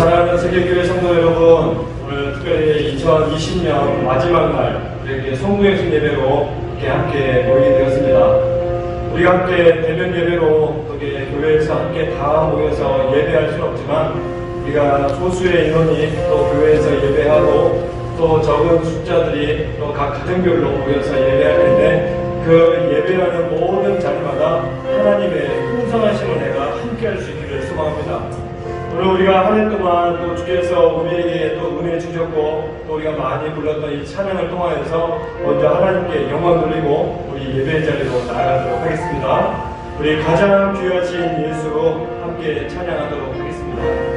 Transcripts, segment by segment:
사랑하는 세계교회 성도 여러분, 오늘 특별히 2020년 마지막 날 이렇게 성부행신 예배로 이렇게 함께 모이게 되었습니다. 우리가 함께 대면 예배로 이렇게 교회에서 함께 다 모여서 예배할 수는 없지만 우리가 소수의 인원이 또 교회에서 예배하고 또 적은 숫자들이 또 각 가정별로 모여서 예배할 텐데 그 예배하는 모든 자리마다 하나님의 풍성하신 은혜가 함께할 수 있기를 소망합니다. 오늘 우리가 한 해 동안 또 주께서 우리에게 또 은혜 주셨고 또 우리가 많이 불렀던 이 찬양을 통하여서 먼저 하나님께 영광 돌리고 우리 예배 자리로 나아가도록 하겠습니다. 우리 가장 귀하신 예수 함께 찬양하도록 하겠습니다.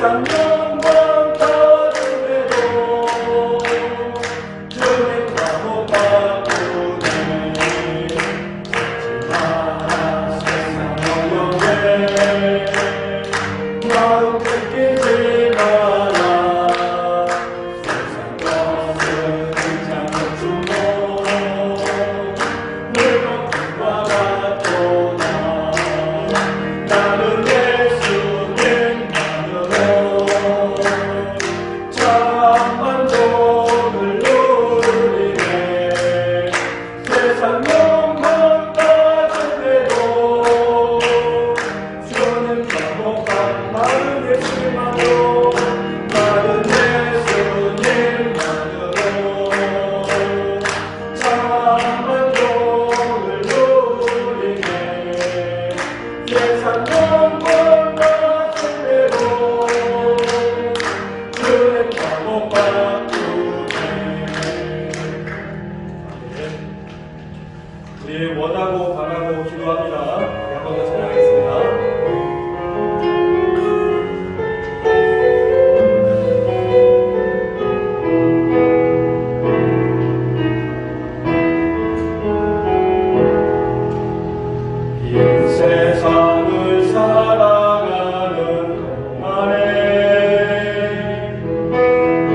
세상 영광 받으래도 주님 감옥 바꾸네. 하지마 세상 영역에 마음 뺏기지 마라. 세상 것은 장을 주고 물건과 같도다. 나는 예수님만으로 참만족을 누리네. 세상 영광 받으래도 주님 감옥 나는 예수님만으로 나는 예수님만으로 참만족을 누리네. 세상 영광 받으래도 주님 감옥 바꾸네. 우리 원하고 바라고 기도합니다. 한 번 더 찬양하겠습니다. 이 세상을 살아가는 동안에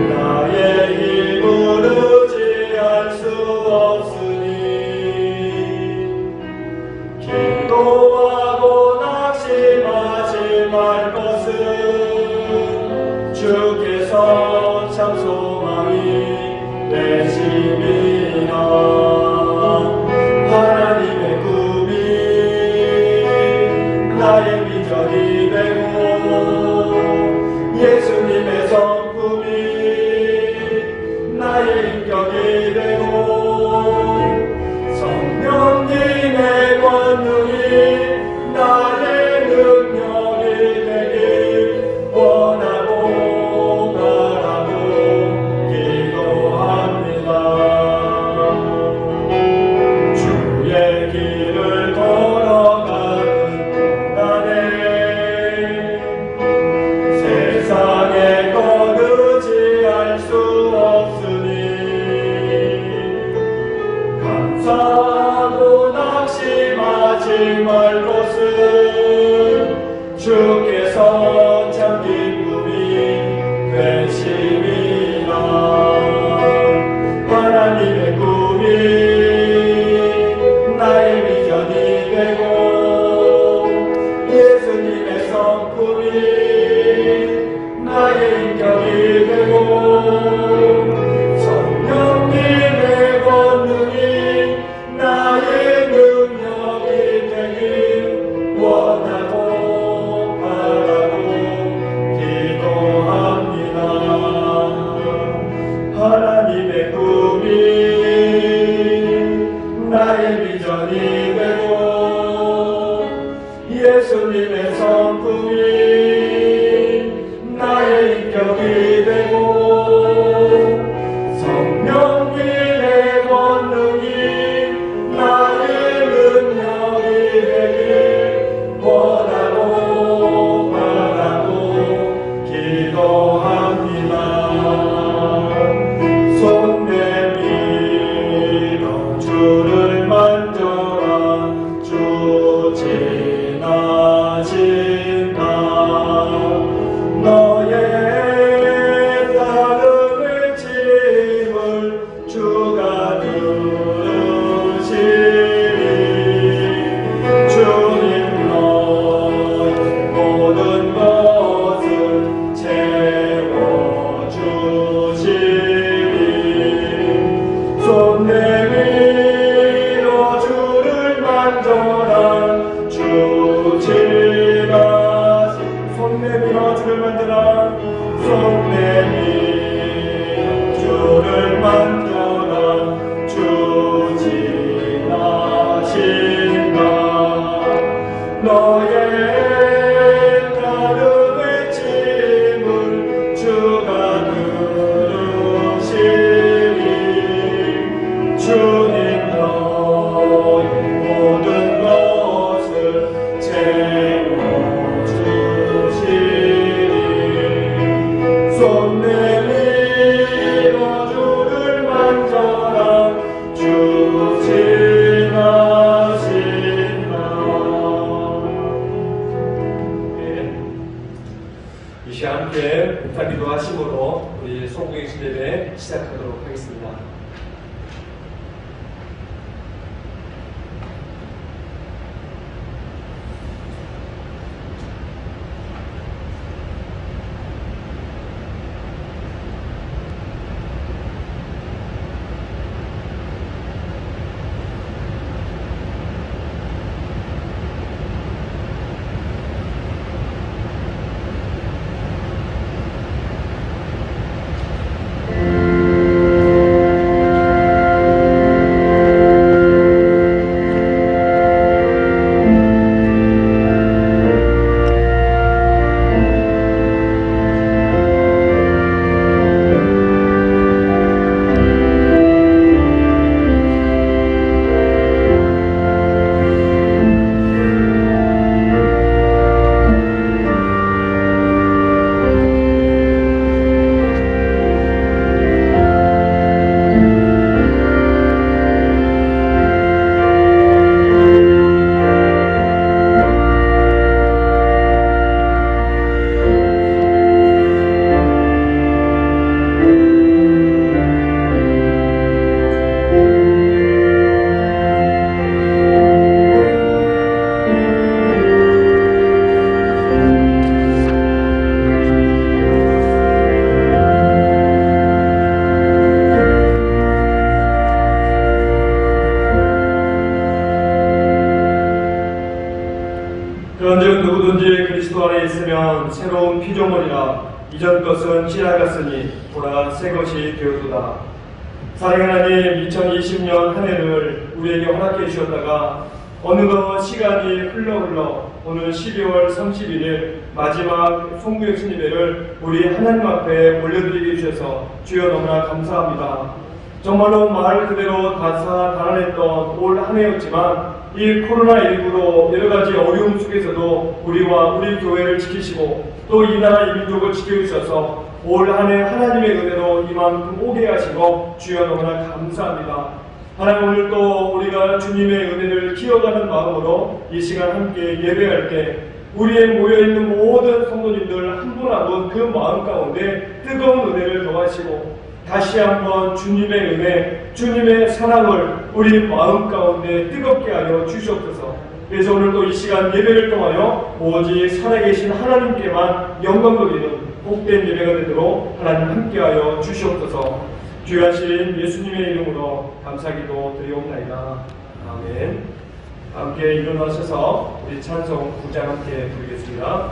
나의 힘을 의지할 수 없으니 기도하고 낙심하지 말 것은 주께서 참 소망이 되심이라. 하나님의 꿈이 나의 비전이 되고 예수님의 성품이 나의 인격이 되고 성령님의 권능이 나의 능력이 되길 원하고 바라고 기도합니다. 주의 길을 걸어가는 동안에 세상의 것 의지할 수 없으니 감사하고 낙심하지 말 것은 주께서 참 기쁨이 되심이라. 하나님의 꿈이 나의 비전이 되고 예수님의 성품이 나의 인격이 되고 성령님의 권능이 나의 능력이 되길 원하고 바라고 기도합니다. 하나님의 꿈이 나의 비전이 되고 예수님의 성품이 나의 인격이 되고 성령님의 권능이 나의 능력이 되길 원하고 바라고 기도합니다. 손 내밀어 주를 만져라. 주 지나신다. 너의 따름의 짐을 주가 들으시리. 주님 너의 모든 것을 채워주시리. 손 내밀어 주를 만져라. 주 지나신 손 내밀어 주를 만져라. 손 내밀어 주를 만져라. 주 지나신다. 너의 따름의 짐을 주가 들으시리. 주님 너의 모든 것을 채워주시리. 이 시간 함께 목사기도 하심으로 우리 송구행신 예배 시작하도록 하겠습니다. 그런즉 누구든지 그리스도 안에 있으면 새로운 피조물이라 이전 것은 지나갔으니 보라 새 것이 되었도다. 사랑하는 하나님, 2020년 한 해를 우리에게 허락해 주셨다가 어느덧 시간이 흘러 오늘 12월 31일 마지막 송구행신 예배를 우리 하나님 앞에 올려드리게 해주셔서 주여 너무나 감사합니다. 정말로 말 그대로 다사다난했던 올 한 해였지만 이 코로나19로 여러가지 어려움 속에서도 우리와 우리 교회를 지키시고 또 이 나라 이 민족을 지켜주셔서 올 한 해 하나님의 은혜로 이만큼 오게 하시고 주여 너무나 감사합니다. 하나님, 오늘 또 우리가 주님의 은혜를 기억하는 마음으로 이 시간 함께 예배할 때 우리의 모여있는 모든 성도님들 한 분 한 분 그 마음 가운데 뜨거운 은혜를 더하시고 다시 한번 주님의 은혜, 주님의 사랑을 우리 마음 가운데 뜨겁게 하여 주시옵소서. 그래서 오늘 또 이 시간 예배를 통하여 오직 살아계신 하나님께만 영광 돌리는 복된 예배가 되도록 하나님 함께하여 주시옵소서. 귀하신 예수님의 이름으로 감사기도 드리옵나이다. 아멘. 함께 일어나셔서 우리 찬송 9장 함께 부르겠습니다.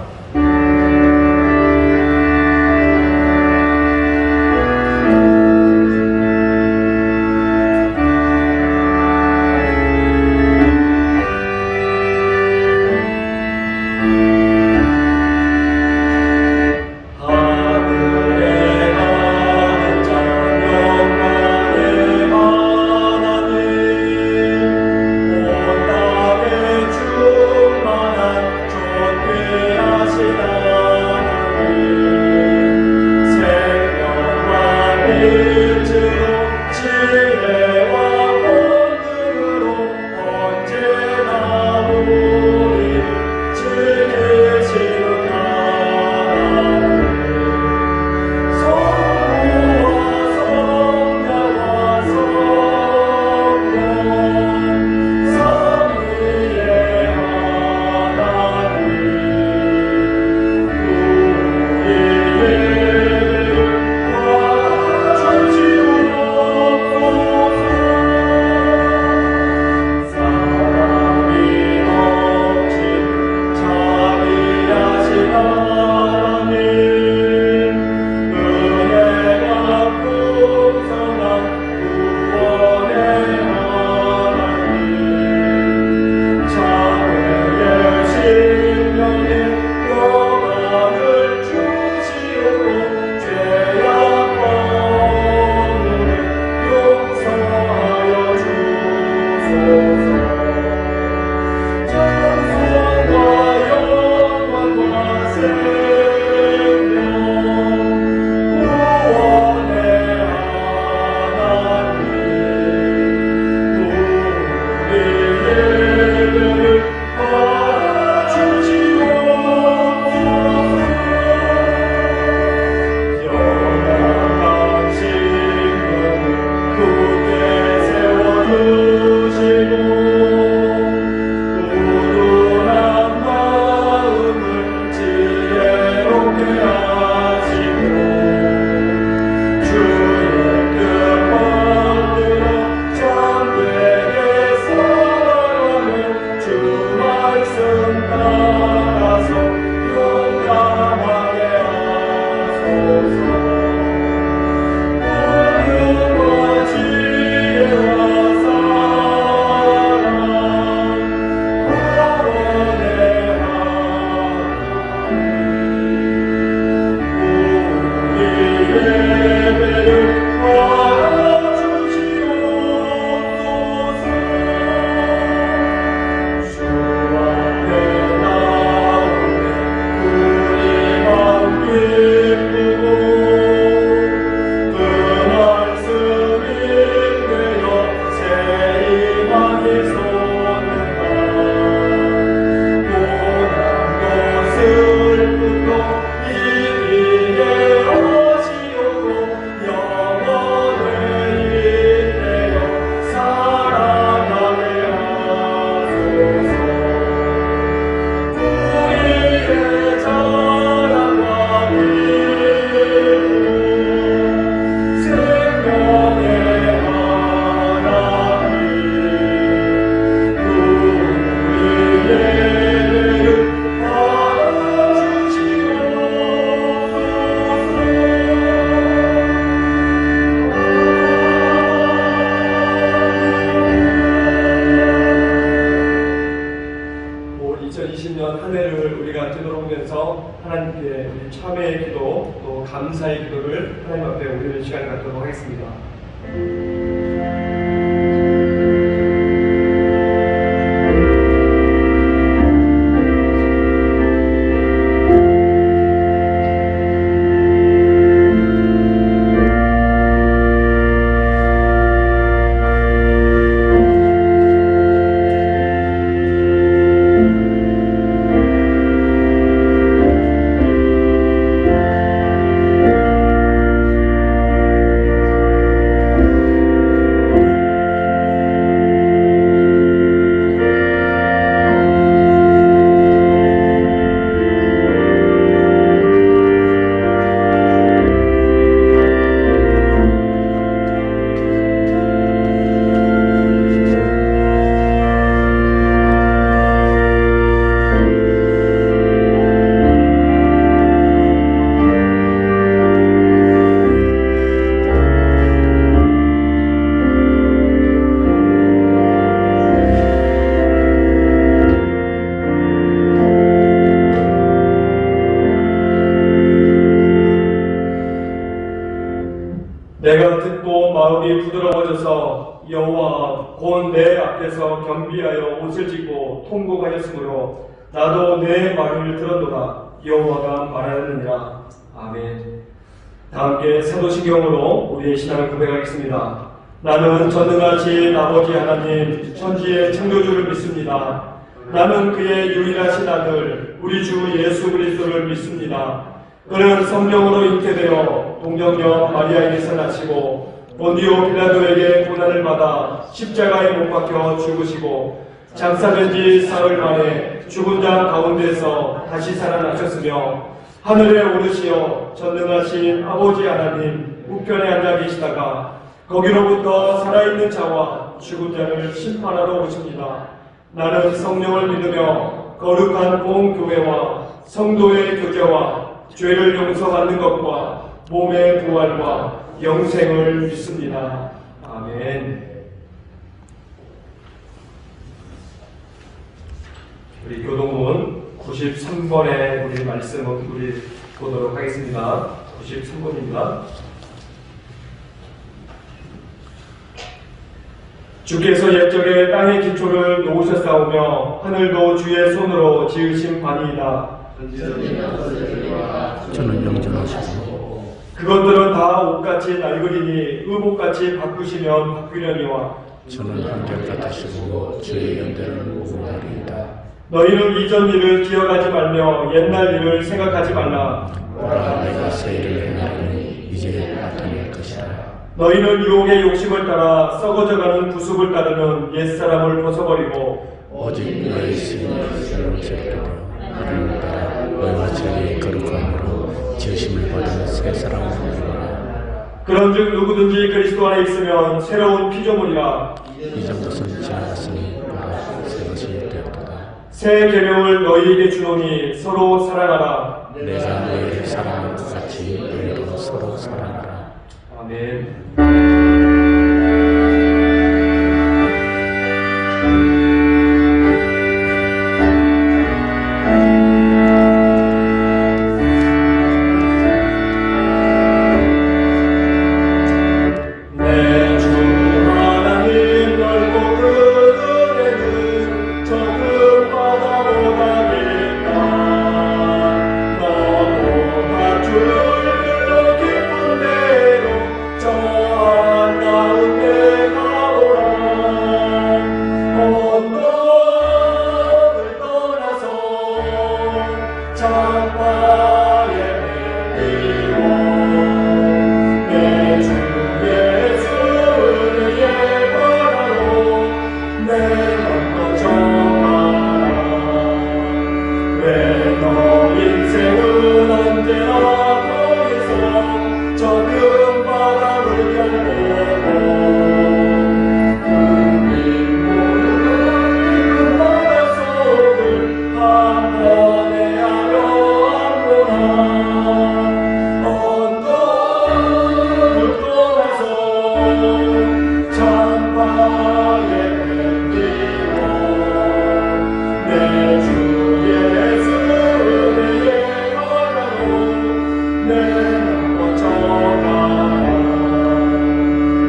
충만한 존귀하시다. 하나님께 참회의 기도 또 감사의 기도를 하나님 앞에 올리는 시간을 갖도록 하겠습니다. 내가 듣고 마음이 부드러워져서 여호와 곧 내 앞에서 겸비하여 옷을 찢고 통곡하였으므로 나도 내 말을 들었노라. 여호와가 말하였느니라. 아멘. 다 함께 사도신경으로 우리의 신앙을 고백하겠습니다. 나는 전능하신 아버지 하나님 천지의 창조주를 믿습니다. 나는 그의 유일하신 아들 우리 주 예수 그리스도를 믿습니다. 그는 성령으로 잉태되어 동정녀 마리아에게서 나시고 본디오 빌라도에게 고난을 받아 십자가에 못 박혀 죽으시고 장사된 지 사흘 만에 죽은 자 가운데서 다시 살아나셨으며 하늘에 오르시어 전능하신 아버지 하나님 우편에 앉아 계시다가 거기로부터 살아있는 자와 죽은 자를 심판하러 오십니다. 나는 성령을 믿으며 거룩한 공교회와 성도의 교제와 죄를 용서받는 것과 몸의 부활과 영생을 믿습니다. 아멘. 우리 교동문 93번의 우리 말씀을 우리 보도록 하겠습니다. 93번입니다. 주께서 옛적에 땅의 기초를 놓으셨사오며 하늘도 주의 손으로 지으신 바니이다. 저는 영전하시고 그것들은 다 옷같이 낡으리니 의복같이 바꾸시면 바꾸려니와 저는 한결같으시고 주의 연대는 오늘이다. 너희는 이전 일을 기억하지 말며 옛날 일을 생각하지 말라. 보라 내가 새 일을 행하리니 이제 나타낼 것이다. 너희는 유혹의 욕심을 따라 썩어져가는 구습을 따르는 옛사람을 벗어버리고 오직 너희 신을 제대로 하나님을 따라 너희와 자기의 거룩함으로 지으심을 받은 새 사람을 보라. 그런즉 누구든지 그리스도 안에 있으면 새로운 피조물이라. 이전 것은 지나갔으니 보라 새 것이 되었도다. 새 계명을 너희에게 주노니 서로 사랑하라. 내가 너희를 사랑한 것 같이 너희도 서로 사랑하라. 아멘.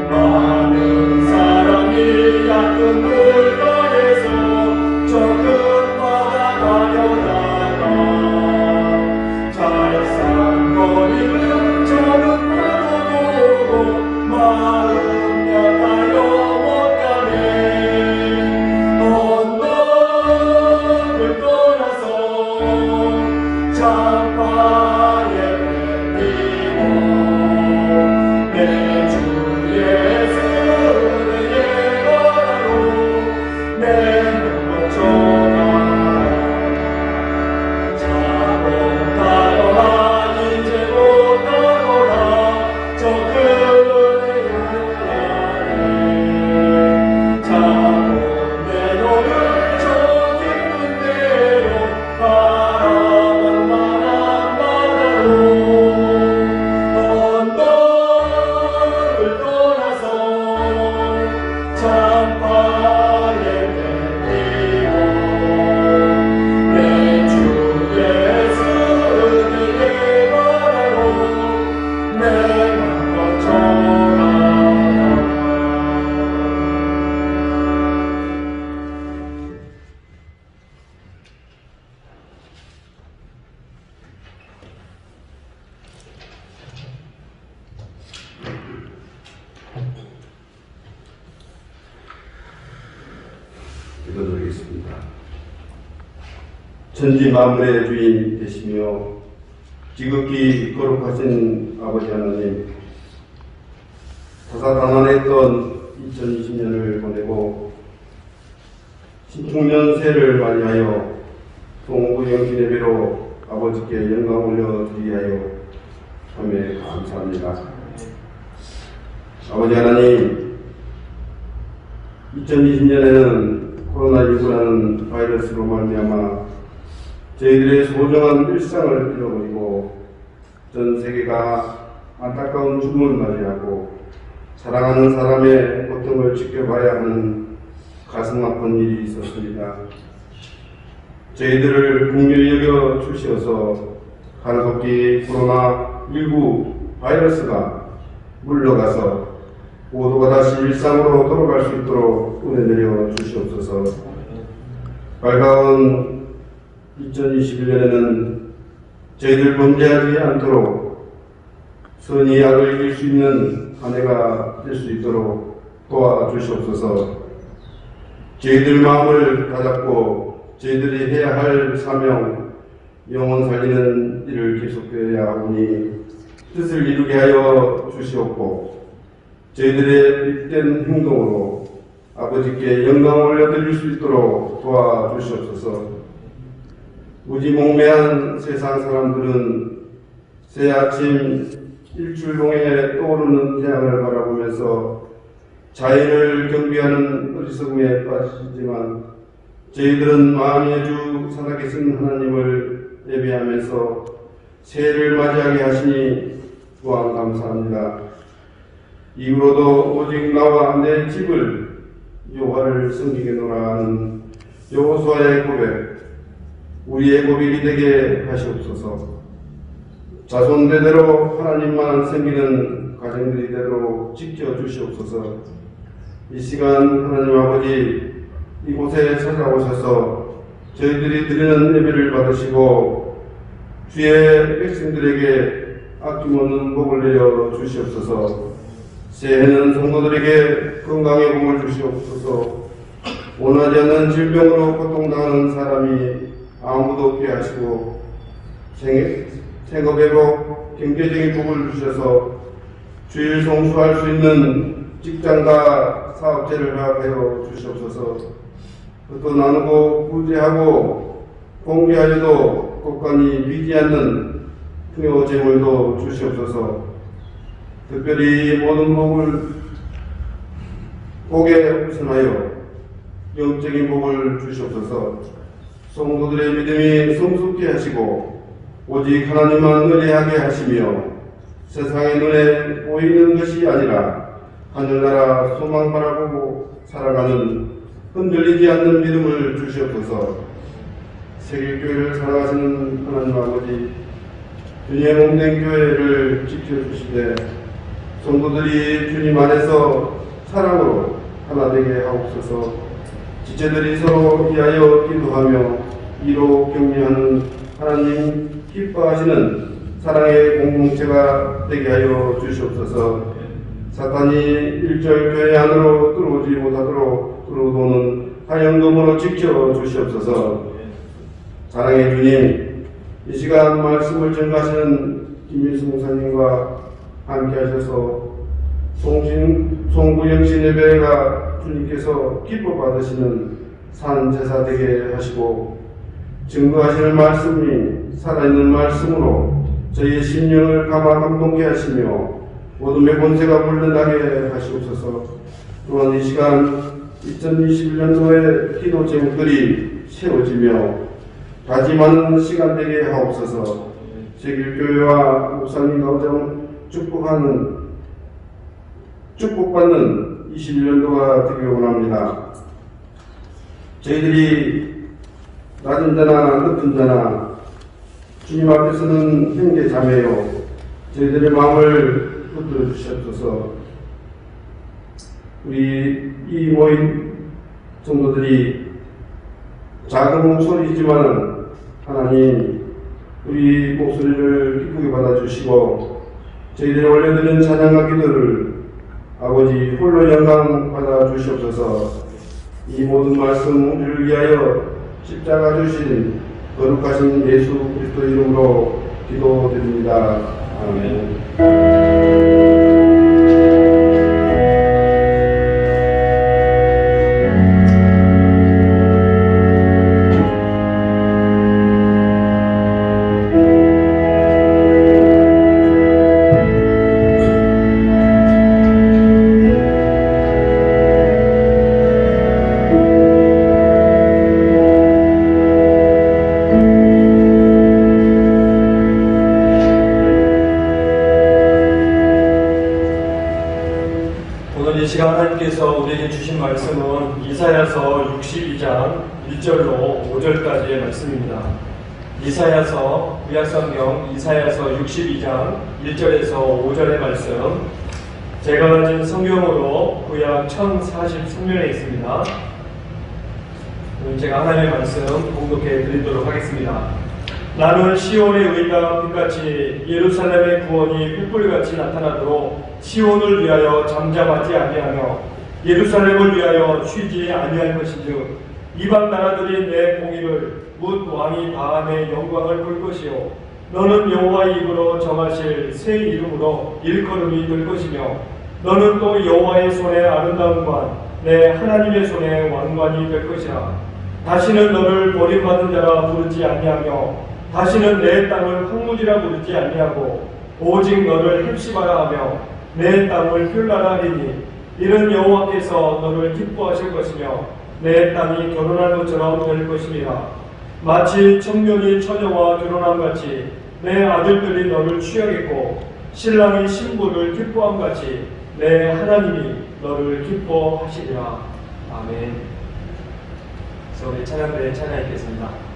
많은 사람이 얕은 물가에서 저 큰 바다 가려다가 잘 산 거리는 저는 보고 마음 약하여 못 가네. 언덕을 떠나서 창파에 내리고 내 주의 쓰는 예가로 내 거쳐가 자못하거나 이제 못하거나 저 그의 은혜에 자못 내 너를 저 깊은 데로 바라볼 만한 바다로 언덕을 떠나서 창파에 내리고 내 주의 쓰는 예가로 내가 거쳐가라. 기도드리겠습니다. 천지 만물의 주인 되시며 지극히 거룩하신 아버지 하나님, 다사다난했던 2020년을 보내고 신축년 새를 맞이하여 송구 영신 예배로 아버지께 영광 올려드리게 하여 참에 감사합니다. 아버지 하나님, 2020년에는 코로나19라는 바이러스로 말미암아 저희들의 소중한 일상을 잃어버리고 전 세계가 안타까운 죽음을 맞이하고 사랑하는 사람의 고통을 지켜봐야 하는 가슴 아픈 일이 있었습니다. 저희들을 긍휼히 여겨 주시어서 간섭기 코로나19 바이러스가 물러가서 모두가 다시 일상으로 돌아갈 수 있도록 은혜 내려 주시옵소서. 밝아온 2021년에는 저희들 범죄하지 않도록 선이 악을 이길 수 있는 한 해가 될 수 있도록 도와주시옵소서. 저희들 마음을 다잡고 저희들이 해야 할 사명, 영혼 살리는 일을 계속해야 하오니 뜻을 이루게 하여 주시옵고 저희들의 빗된 행동으로 아버지께 영광을 올려드릴 수 있도록 도와주시옵소서. 무지몽매한 세상 사람들은 새 아침 일출동에 떠오르는 태양을 바라보면서 자연을 경배하는 어리석음에 빠지지만 저희들은 만유의 주 살아계신 하나님을 예배하면서 새해를 맞이하게 하시니 또한 감사합니다. 이후로도 오직 나와 내 집을 여호와를 섬기겠노라 하는 여호수아의 고백, 우리의 고백이 되게 하시옵소서. 자손대대로 하나님만 섬기는 가정들이 되도록 지켜주시옵소서. 이 시간 하나님 아버지 이곳에 찾아오셔서 저희들이 드리는 예배를 받으시고 주의 백성들에게 아낌없는 복을 내려 주시옵소서. 새해는 성도들에게 건강의 복을 주시옵소서. 원하지 않는 질병으로 고통당하는 사람이 아무도 없게 하시고 생업회복, 경제적인 복을 주셔서 주일 성수할 수 있는 직장과 사업체를 허락하여 주시옵소서. 또 나누고 구제하고 공개하여도 곳간이 비지 않는 풍요 재물도 주시옵소서. 특별히 모든 복에 우선하여 영적인 복을 주시옵소서. 성도들의 믿음이 성숙케 하시고 오직 하나님만 의뢰하게 하시며 세상의 눈에 보이는 것이 아니라 하늘나라 소망 바라보고 살아가는 흔들리지 않는 믿음을 주시옵소서. 세계교회를 사랑하시는 하나님 아버지, 주님의 몸된 교회를 지켜주시되 성도들이 주님 안에서 사랑으로 하나 되게 하옵소서. 지체들이 서로 위하여 기도하며 이로 격려하는 하나님 기뻐하시는 사랑의 공동체가 되게 하여 주시옵소서. 사탄이 일절 교회 안으로 들어오지 못하도록 들어오는 화영검으로 지켜 주시옵소서. 사랑의 주님, 이 시간 말씀을 전가하시는 김일수 목사님과 함께 하셔서 송구영신 예배가 주님께서 기뻐 받으시는 산 제사 되게 하시고 증거하시는 말씀이 살아있는 말씀으로 저희의 심령을 감동케 하시며 어둠의 권세가 물러나게 하시옵소서. 또한 이 시간 2021년도의 기도 제목들이 세워지며 다짐하는 시간 되게 하옵소서. 세길교회와 목사님 가정 축복받는 21년도가 되길 원합니다. 저희들이 낮은 자나 높은 자나 주님 앞에서는 형제 자매요. 저희들의 마음을 붙들어 주시옵소서. 우리 이 모임 성도들이 작은 목소리이지만 하나님 우리 목소리를 기쁘게 받아주시고 저희들이 올려드리는 찬양과 기도를 아버지 홀로 영광 받아주시옵소서. 이 모든 말씀 우리를 위하여 십자가 주신 거룩하신 예수 그리스도 이름으로 기도드립니다. 아멘. 오늘 이 시간 하나님께서 우리에게 주신 말씀은 이사야서 62장 1절로 5절까지의 말씀입니다. 이사야서 구약성경 이사야서 62장 1절에서 5절의 말씀, 제가 가진 성경으로 구약 1043면에 있습니다. 제가 하나님의 말씀 공독해 드리도록 하겠습니다. 나는 시온의 의가 빛같이 예루살렘의 구원이 횃불같이 나타나도록 시온을 위하여 잠잠하지 아니하며 예루살렘을 위하여 쉬지 아니할 것인즉 이방 나라들이 내 공의를 묻 왕이 바함의 영광을 볼 것이요 너는 여호와의 입으로 정하실 새 이름으로 일컬음이 될 것이며 너는 또 여호와의 손의 아름다움과 내 하나님의 손의 왕관이 될 것이라. 다시는 너를 버림받은 자라 부르지 아니하며 다시는 내 땅을 황무지라 부르지 아니하고 오직 너를 헵시바라 하며 내 땅을 퓨라라 하리니 이는 여호와께서 너를 기뻐하실 것이며 내 땅이 결혼한 것처럼 될 것이니라. 마치 청년이 처녀와 결혼함 같이 내 아들들이 너를 취하겠고 신랑이 신부를 기뻐함 같이 내 하나님이 너를 기뻐하시리라. 아멘. 그래서 우리 찬양대에 찬양하겠습니다.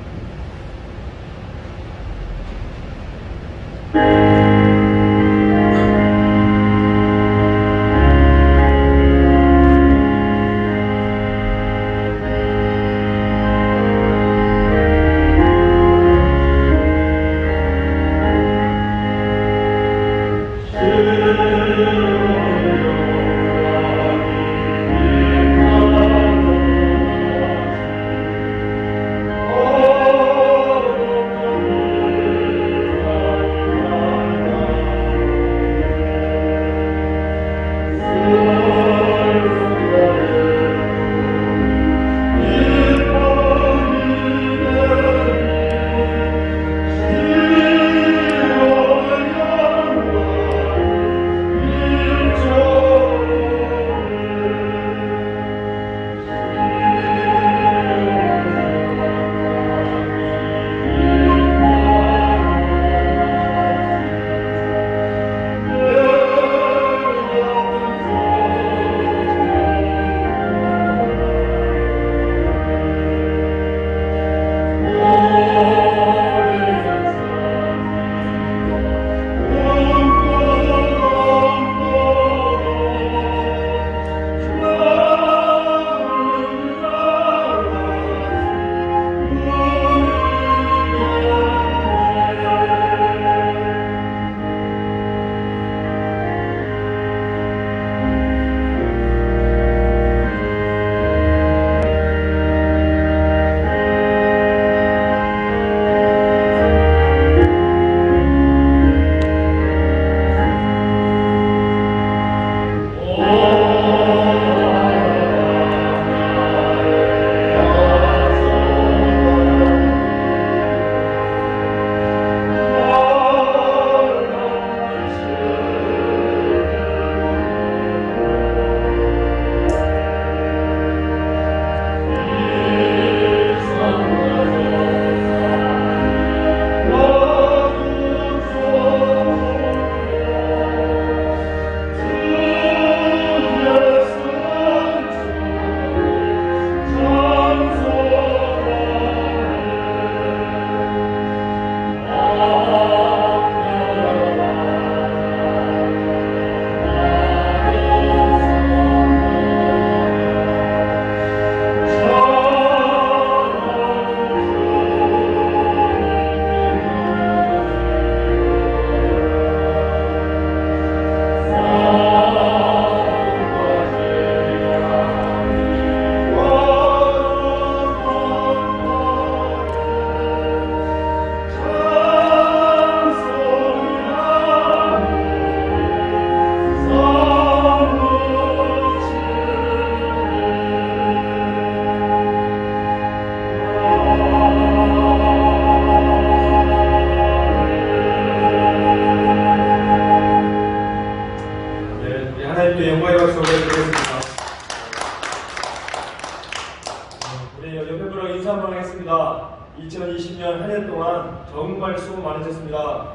정말 수고 많으셨습니다.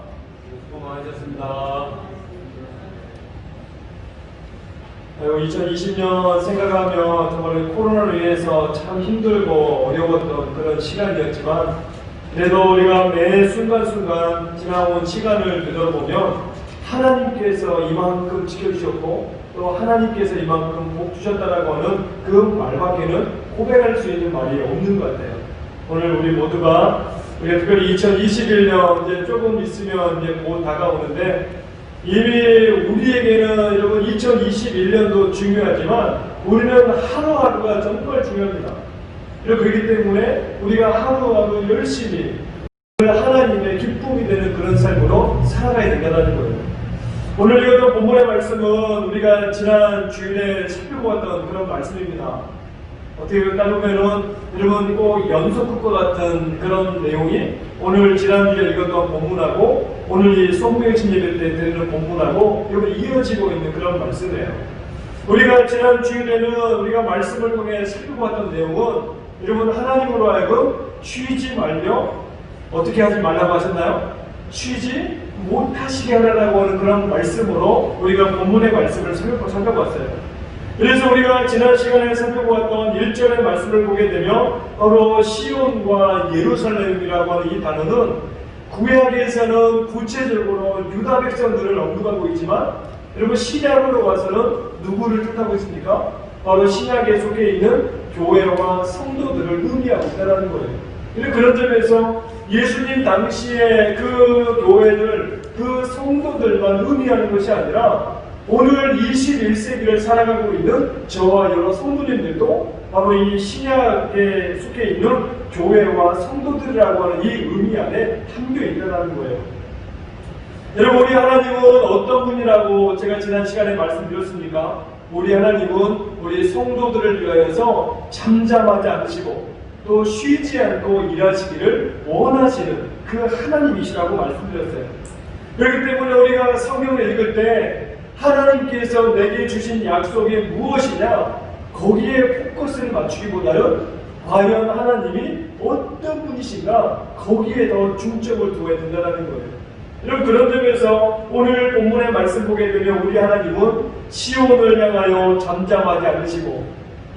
수고 많으셨습니다. 2020년 생각하면 정말 코로나로 인해서 참 힘들고 어려웠던 그런 시간이었지만 그래도 우리가 매 순간순간 지나온 시간을 되돌아보면 하나님께서 이만큼 지켜주셨고 또 하나님께서 이만큼 복 주셨다라고 하는 그 말밖에는 고백할 수 있는 말이 없는 것 같아요. 오늘 우리 모두가 우리가 특별히 2021년 이제 조금 있으면 이제 곧 다가오는데 이미 우리에게는 여러분 2021년도 중요하지만 우리는 하루하루가 정말 중요합니다. 그렇기 때문에 우리가 하루하루 열심히 하나님의 기쁨이 되는 그런 삶으로 살아가야 된다는 거예요. 오늘 이것도 본문의 말씀은 우리가 지난 주일에 살펴보았던 그런 말씀입니다. 어떻게 따르면은 여러분 꼭 연속극과 같은 그런 내용이 오늘 지난주에 읽었던 본문하고 오늘 이 성부행신 예배 때 드리는 본문하고 여기 이어지고 있는 그런 말씀이에요. 우리가 지난 주일에는 우리가 말씀을 통해 살펴봤던 내용은 여러분 하나님으로 하여금 쉬지 말려 어떻게 하지 말라고 하셨나요? 쉬지 못하시게 하라고 하는 그런 말씀으로 우리가 본문의 말씀을 살펴봤어요. 그래서 우리가 지난 시간에 살펴보았던 1절의 말씀을 보게 되면 바로 시온과 예루살렘이라고 하는 이 단어는 구약에서는 구체적으로 유다 백성들을 언급하고 있지만 여러분 신약으로 와서는 누구를 뜻하고 있습니까? 바로 신약에 속해 있는 교회와 성도들을 의미하고 있다는 거예요. 그런 점에서 예수님 당시에 그 교회들, 그 성도들만 의미하는 것이 아니라 오늘 21세기를 살아가고 있는 저와 여러 성도님들도 바로 이 신약에 속해 있는 교회와 성도들이라고 하는 이 의미 안에 담겨 있다는 거예요. 여러분 우리 하나님은 어떤 분이라고 제가 지난 시간에 말씀드렸습니까? 우리 하나님은 우리 성도들을 위하여서 잠잠하지 않으시고 또 쉬지 않고 일하시기를 원하시는 그 하나님이시라고 말씀드렸어요. 그렇기 때문에 우리가 성경을 읽을 때 하나님께서 내게 주신 약속이 무엇이냐 거기에 포커스를 맞추기보다는 과연 하나님이 어떤 분이신가 거기에 더 중점을 두어야 된다는 거예요. 여러분 그런 점에서 오늘 본문의 말씀 보게 되면 우리 하나님은 시온을 향하여 잠잠하지 않으시고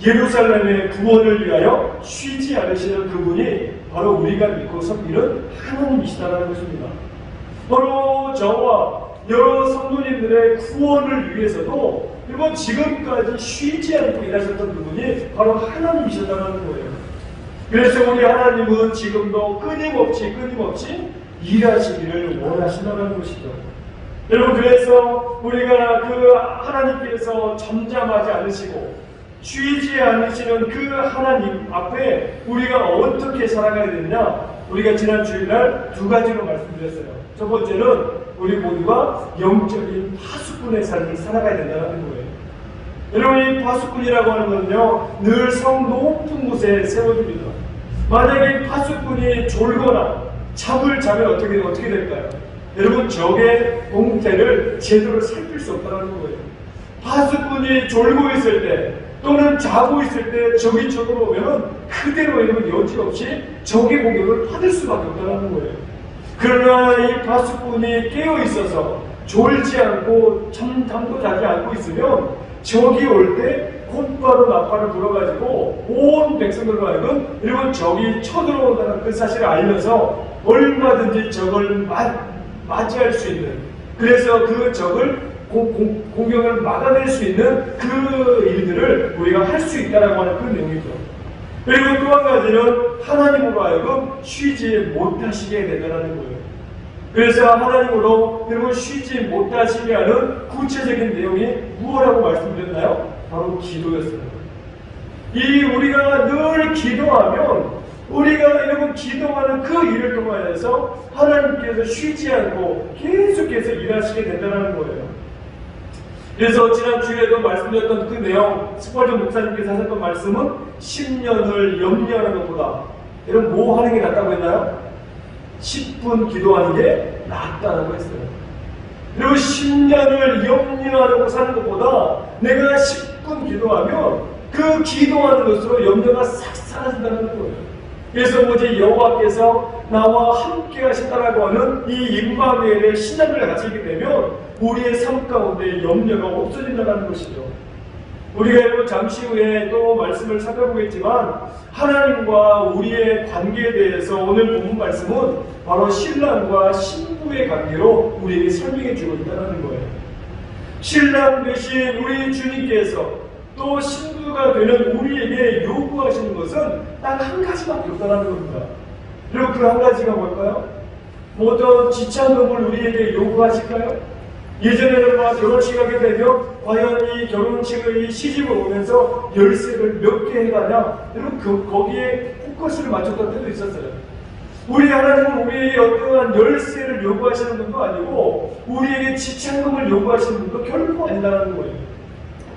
예루살렘의 구원을 위하여 쉬지 않으시는 그분이 바로 우리가 믿고 섬기는 하나님이시다라는 것입니다. 바로 저와 여러 성도님들의 구원을 위해서도 그리고 지금까지 쉬지 않고 일하셨던 그분이 바로 하나님이셨다는 거예요. 그래서 우리 하나님은 지금도 끊임없이 일하시기를 원하신다는 것이죠. 여러분 그래서 우리가 그 하나님께서 잠잠하지 않으시고 쉬지 않으시는 그 하나님 앞에 우리가 어떻게 살아가야 되느냐 우리가 지난 주일날 두 가지로 말씀드렸어요. 첫 번째는 우리 모두가 영적인 파수꾼의 삶을 살아가야 된다는 거예요. 여러분 이 파수꾼이라고 하는 것은요 늘 성 높은 곳에 세워집니다. 만약에 파수꾼이 졸거나 잠을 자면 어떻게 될까요? 여러분 적의 동태를 제대로 살필 수 없다는 거예요. 파수꾼이 졸고 있을 때 또는 자고 있을 때 적이 쳐들어오면 그대로 여러분 여지없이 적의 공격을 받을 수밖에 없다는 거예요. 그러나 이 파수꾼이 깨어있어서 졸지 않고 잠도 자지 않고 있으면 적이 올 때 곧바로 나팔을 불어가지고 온 백성들과 하여금 이런 적이 쳐들어온다는 그 사실을 알면서 얼마든지 적을 맞이할 수 있는 그래서 그 적을 공격을 막아낼 수 있는 그 일들을 우리가 할 수 있다는 그 내용이죠. 그리고 또 한 가지는 하나님으로 하여금 쉬지 못하시게 된다는 거예요. 그래서 하나님으로 여러분 쉬지 못하시게 하는 구체적인 내용이 무엇이라고 말씀드렸나요? 바로 기도였어요. 이 우리가 늘 기도하면 우리가 여러분 기도하는 그 일을 통하여서 하나님께서 쉬지 않고 계속해서 일하시게 된다는 거예요. 그래서 지난 주일에도 말씀드렸던 그 내용 스펄전 목사님께서 하셨던 말씀은 10년을 염려하는 것보다 여러분 뭐 하는 게 낫다고 했나요? 10분 기도하는 게 낫다고 했어요. 그리고 10년을 염려하려고 사는 것보다 내가 10분 기도하면 그 기도하는 것으로 염려가 싹 사라진다는 거예요. 그래서 오직 여호와께서 나와 함께 하신다라고 하는 이 임마누엘의 신앙을 가지게 되면 우리의 삶 가운데 염려가 없어진다는 것이죠. 우리가 여러분 잠시 후에 또 말씀을 살펴보겠지만 하나님과 우리의 관계에 대해서 오늘 본문 말씀은 바로 신랑과 신부의 관계로 우리에게 설명해 주고 있다는 거예요. 신랑 되신 우리 주님께서 또 신부가 되는 우리에게 요구하시는 것은 딱 한 가지밖에 없다는 겁니다. 그리고 그 한 가지가 뭘까요? 뭐 어떤 지참금을 우리에게 요구하실까요? 예전에는 결혼식 하게 되면 과연 이 결혼식을 이 시집을 오면서 열쇠를 몇 개 해가냐? 여러분 거기에 포커스를 맞췄던 때도 있었어요. 우리 하나님은 우리에게 어떠한 열쇠를 요구하시는 분도 아니고 우리에게 지참금을 요구하시는 분도 결코 아니라는 거예요.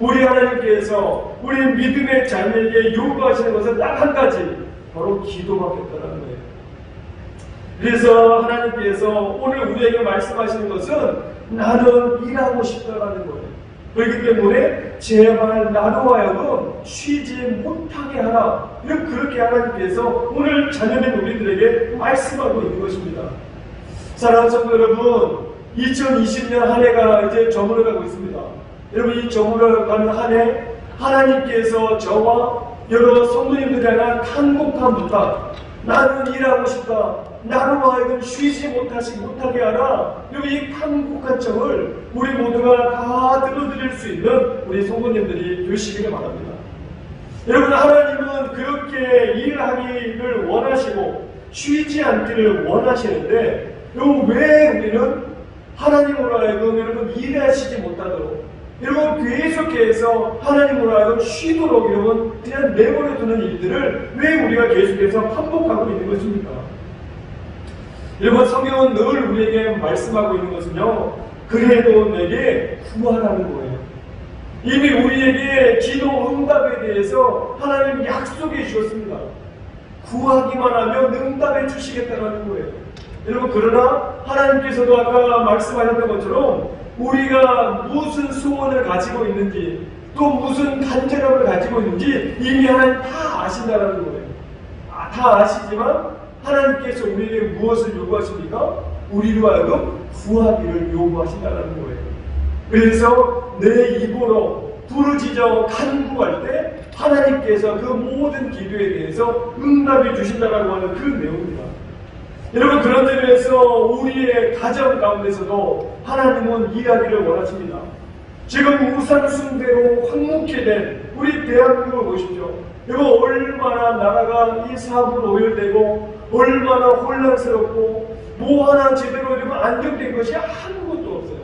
우리 하나님께서 우리 믿음의 자녀에게 요구하시는 것은 딱 한 가지, 바로 기도밖에 없다는 거예요. 그래서 하나님께서 오늘 우리에게 말씀하시는 것은 나는 일하고 싶다라는 거예요. 그렇기 때문에 제발 나로 하여금 쉬지 못하게 하라. 그렇게 하나님께서 오늘 자녀된 우리들에게 말씀하고 있는 것입니다. 사랑하는 성도 여러분, 2020년 한 해가 이제 저물어가고 있습니다. 여러분, 이 저물어가는 한 해 하나님께서 저와 여러 성도님들에 대한 간곡한 부탁, 나는 일하고 싶다, 나로 하여금 쉬지 못하게 하라. 여러분, 이 간곡한 청을 우리 모두가 다 들어드릴 수 있는 우리 성도님들이 되시기를 바랍니다. 여러분, 하나님은 그렇게 일하기를 원하시고 쉬지 않기를 원하시는데 여러분, 왜 우리는 하나님으로 하여금 여러분 일하시지 못하도록, 여러분 계속해서 하나님으로 하여금 쉬도록 여러분 그냥 내버려 두는 일들을 왜 우리가 계속해서 반복하고 있는 것입니까? 여러분, 성경은 늘 우리에게 말씀하고 있는 것은요, 그래도 내게 구하라는 거예요. 이미 우리에게 기도 응답에 대해서 하나님 약속해 주셨습니다. 구하기만 하면 응답해 주시겠다는 거예요. 여러분, 그러나 하나님께서도 아까 말씀하셨던 것처럼 우리가 무슨 소원을 가지고 있는지 또 무슨 간절함을 가지고 있는지 이미 하나님 다 아신다는 거예요. 다 아시지만 하나님께서 우리에게 무엇을 요구하십니까? 우리로 하여금 구하기를 요구하신다는 거예요. 그래서 내 입으로 부르짖어 간구할 때 하나님께서 그 모든 기도에 대해서 응답해 주신다라고 하는 그 내용입니다. 여러분, 그런 점에서 우리의 가정 가운데서도 하나님은 일하기를 원하십니다. 지금 우상숭배로 황무케 된 우리 대한민국을 보십시오. 여러분, 얼마나 나라가 이 사업으로 오열되고 얼마나 혼란스럽고 뭐 하나 제대로 안정된 것이 아무것도 없어요.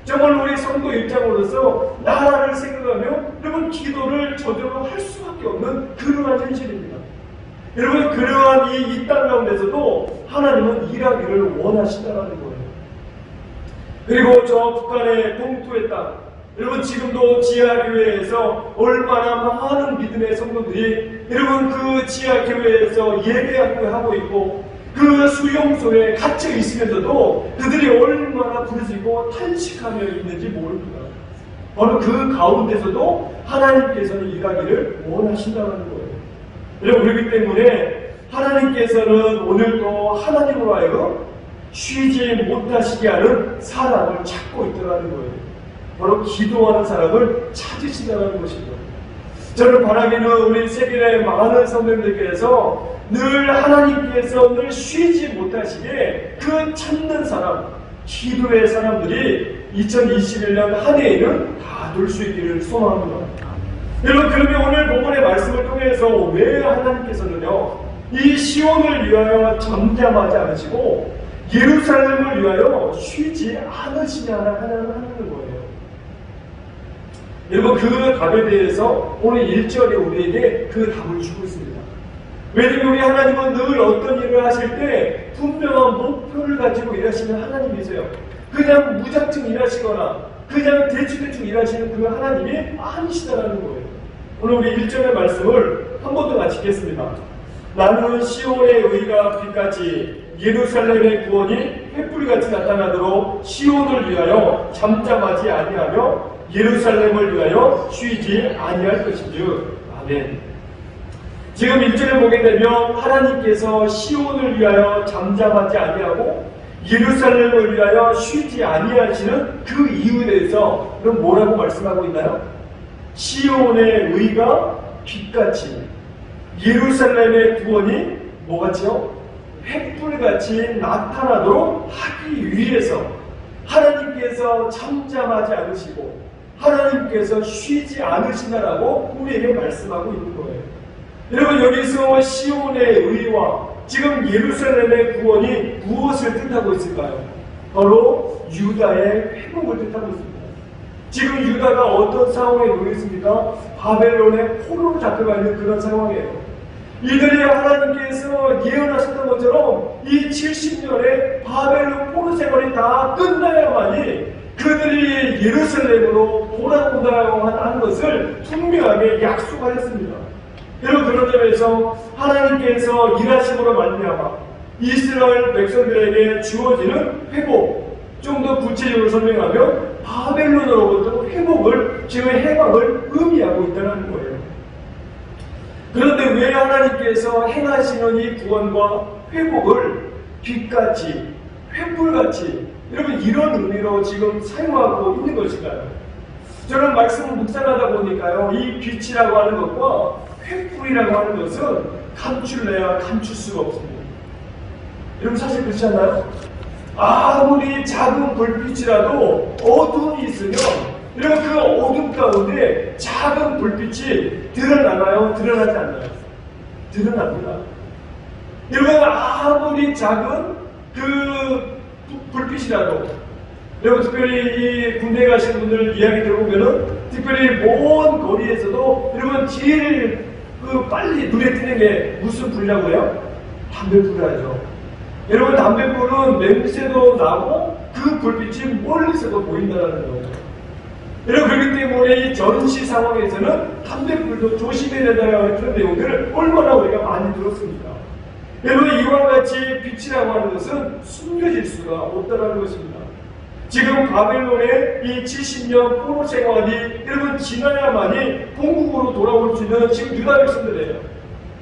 정말 우리 성도 입장으로서 나라를 생각하며 여러분 기도를 저대로 할 수밖에 없는 그러한 현실입니다. 여러분, 그러한 이 땅 가운데서도 하나님은 일하기를 원하신다는 거예요. 그리고 저 북한의 동토의 땅, 여러분 지금도 지하교회에서 얼마나 많은 믿음의 성도들이 여러분 그 지하교회에서 예배하고 있고 그 수용소에 갇혀 있으면서도 그들이 얼마나 부르짖고 탄식하며 있는지 모릅니다. 바로 그 가운데서도 하나님께서는 일하기를 원하신다는 거예요. 여러분, 그렇기 때문에 하나님께서는 오늘도 하나님으로 하여금 쉬지 못하시게 하는 사람을 찾고 있더라는 거예요. 바로 기도하는 사람을 찾으신다는 것이죠. 저는 바라기는 우리 세계의 많은 성도님들께서 늘 하나님께서 늘 쉬지 못하시게 그 찾는 사람, 기도의 사람들이 2021년 한 해에는 다 될 수 있기를 소망합니다. 여러분, 그러면 오늘 본문의 말씀을 통해서 왜 하나님께서는요 이 시온을 위하여 잠잠하지 않으시고 예루살렘을 위하여 쉬지 않으시냐는 거예요. 여러분, 그 답에 대해서 오늘 1절에 우리에게 그 답을 주고 있습니다. 왜냐하면 우리 하나님은 늘 어떤 일을 하실 때 분명한 목표를 가지고 일하시는 하나님이세요. 그냥 무작정 일하시거나 그냥 대충 일하시는 그 하나님이 아니시다라는 거예요. 오늘 우리 1절의 말씀을 한 번 더 같이 읽겠습니다. 나는 시온의 의가 빛같이 예루살렘의 구원이 횃불같이 나타나도록 시온을 위하여 잠잠하지 아니하며 예루살렘을 위하여 쉬지 아니할 것인즉. 아멘. 지금 1절을 보게 되면 하나님께서 시온을 위하여 잠잠하지 아니하고 예루살렘을 위하여 쉬지 아니하시는 그 이유에 대해서 그럼 뭐라고 말씀하고 있나요? 시온의 의가 빛같이, 예루살렘의 구원이 뭐같이요? 횃불같이 나타나도록 하기 위해서 하나님께서 잠잠하지 않으시고 하나님께서 쉬지 않으시나라고 우리에게 말씀하고 있는 거예요. 여러분, 여기서 시온의 의와 지금 예루살렘의 구원이 무엇을 뜻하고 있을까요? 바로 유다의 회복을 뜻하고 있습니다. 지금 유다가 어떤 상황에 놓여 있습니까? 바벨론의 포로로 잡혀가 있는 그런 상황이에요. 이들이 하나님께서 예언하셨던 것처럼 이 70년의 바벨론 포로 생활이 다 끝나야만이 그들이 예루살렘으로 돌아온다고 하는 것을 분명하게 약속하셨습니다. 여러분, 그런 점에서 하나님께서 일하심으로 말미암아 이스라엘 백성들에게 주어지는 회복, 좀 더 구체적으로 설명하면 바벨론으로부터 회복을, 지금 해방을 의미하고 있다는 거예요. 그런데 왜 하나님께서 행하시는 이 구원과 회복을 빛같이, 횃불같이, 여러분 이런 의미로 지금 사용하고 있는 것인가요? 저는 말씀을 묵상하다 보니까요, 이 빛이라고 하는 것과 횃불이라고 하는 것은 감출래야 감출 수가 없습니다. 여러분 사실 그렇지 않나요? 아무리 작은 불빛이라도 어둠이 있으면 여러분 그 어둠 가운데 작은 불빛이 드러나나요? 드러나지 않나요? 드러납니다. 여러분 아무리 작은 그 불빛이라도, 여러분 특별히 이 군대 가신 분들 이야기 들어보면은 특별히 먼 거리에서도 여러분 제일 빨리 눈에 띄는 게 무슨 불이라고요? 담배불이라죠. 여러분 담배불은 냄새도 나고 그 불빛이 멀리서도 보인다는 거예요. 여러분 그렇기 때문에 이 전시 상황에서는 담배불도 조심해야 된다는 그런 내용들을 얼마나 우리가 많이 들었습니다. 여러분 이와 같이 빛이라고 하는 것은 숨겨질 수가 없다는 것입니다. 지금 바벨론의 이 70년 포로 생활이 여러분 지나야만이 본국으로 돌아올 수 있는 지금 유다 백성들이에요.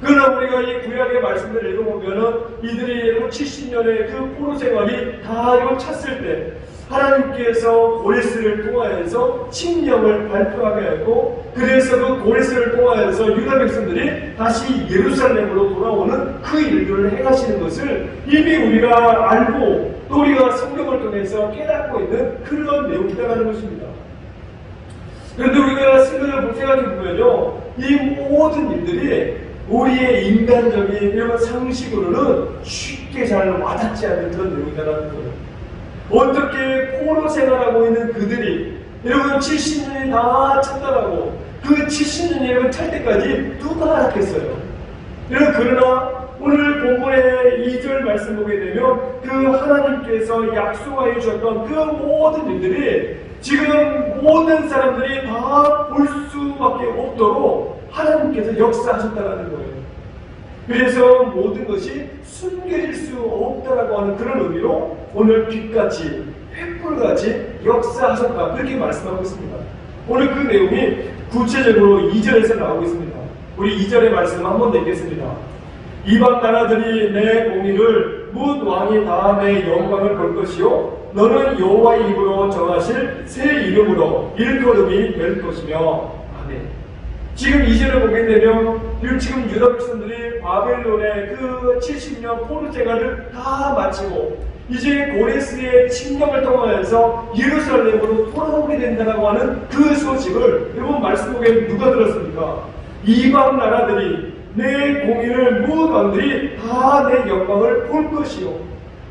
그러나 우리가 이 구약의 말씀들을 읽어보면은 이들이 70년의 그 포로 생활이 다 이거 찼을 때 하나님께서 고레스를 통하여서 칙령을 발표하게 하고, 그래서 그 고레스를 통하여서 유다 백성들이 다시 예루살렘으로 돌아오는 그 일들을 행하시는 것을 이미 우리가 알고 또 우리가 성경을 통해서 깨닫고 있는 그런 내용이라는 것입니다. 그런데 우리가 생각해보면요, 이 모든 일들이 우리의 인간적인 이런 상식으로는 쉽게 잘 와닿지 않는 그런 내용이라는 거예요. 어떻게 포로 생활하고 있는 그들이 여러분 70년이 다 찼다라고, 그 70년이 찰 때까지 누가 알았겠어요? 여러분 그러나 오늘 본문의 2절 말씀 보게 되면 그 하나님께서 약속하여 주셨던 그 모든 일들이 지금 모든 사람들이 다 볼 수밖에 없도록 하나님께서 역사하셨다는 거예요. 그래서 모든 것이 숨겨질 수 없다라고 하는 그런 의미로 오늘 빛같이, 횃불같이 역사하셨다, 그렇게 말씀하고 있습니다. 오늘 그 내용이 구체적으로 2절에서 나오고 있습니다. 우리 2절의 말씀 한번 읽겠습니다. 이방 나라들이 내 공의를 뭇 왕이 다 내 영광을 볼 것이요 너는 여호와의 입으로 정하실 새 이름으로 일컬음이 될 것이며. 아멘. 지금 2절을 보게 되면 지금 유다 백성들이 바벨론의 그 70년 포로 생활을 다 마치고 이제 고레스의 칙령을 통하여서 예루살렘으로 돌아오게 된다고 하는 그 소식을 여러분 말씀 보게 누가 들었습니까? 이방 나라들이 내 공의를 모든 왕들이 다 내 영광을 볼 것이요.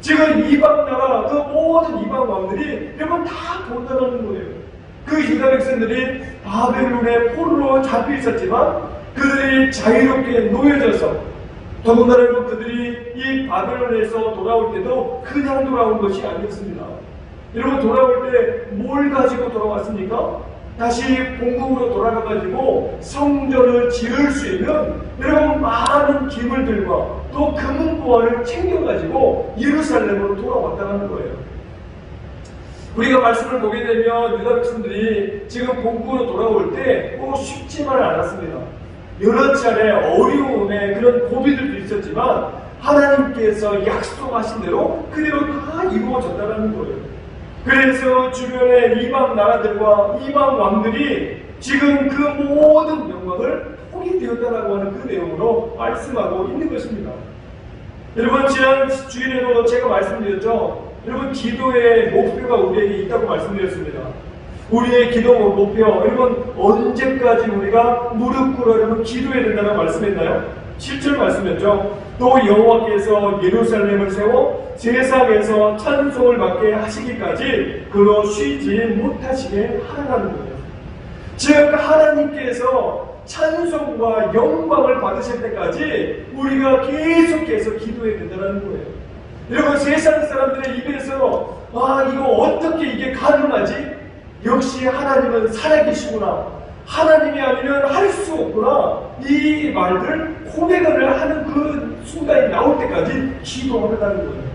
지금 이방 나라 그 모든 이방 왕들이 여러분 다 본다는 거예요. 그 유다 백성들이 바벨론의 포로로 잡혀 있었지만 그들이 자유롭게 놓여져서, 더군다나 그들이 이 바벨론에서 돌아올 때도 그냥 돌아온 것이 아니었습니다. 여러분 돌아올 때 뭘 가지고 돌아왔습니까? 다시 본국으로 돌아가가지고 성전을 지을 수 있는 여러분 많은 기물들과 또 금은보화를 챙겨가지고 예루살렘으로 돌아왔다는 거예요. 우리가 말씀을 보게 되면 유다 백성들이 지금 본국으로 돌아올 때 쉽지만 않았습니다. 여러 차례 어려움에 그런 고비들도 있었지만 하나님께서 약속하신 대로 그대로 다 이루어졌다는 거예요. 그래서 주변의 이방 나라들과 이방 왕들이 지금 그 모든 영광을 포기되었다라고 하는 그 내용으로 말씀하고 있는 것입니다. 여러분, 지난 주일에도 제가 말씀드렸죠. 여러분, 기도의 목표가 우리에게 있다고 말씀드렸습니다. 우리의 기도 목표, 여러분, 언제까지 우리가 무릎 꿇어 여러분 기도해야 된다고 말씀했나요? 7절 말씀했죠. 또 여호와께서 예루살렘을 세워 세상에서 찬송을 받게 하시기까지 그로 쉬지 못하시게 하라는 거예요. 즉 하나님께서 찬송과 영광을 받으실 때까지 우리가 계속해서 기도해야 된다는 거예요. 여러분, 세상 사람들의 입에서 이거 어떻게 이게 가능하지? 역시 하나님은 살아계시구나, 하나님이 아니면 할 수 없구나, 이 말들 고백을 하는 그 순간이 나올 때까지 기도하라는 거예요.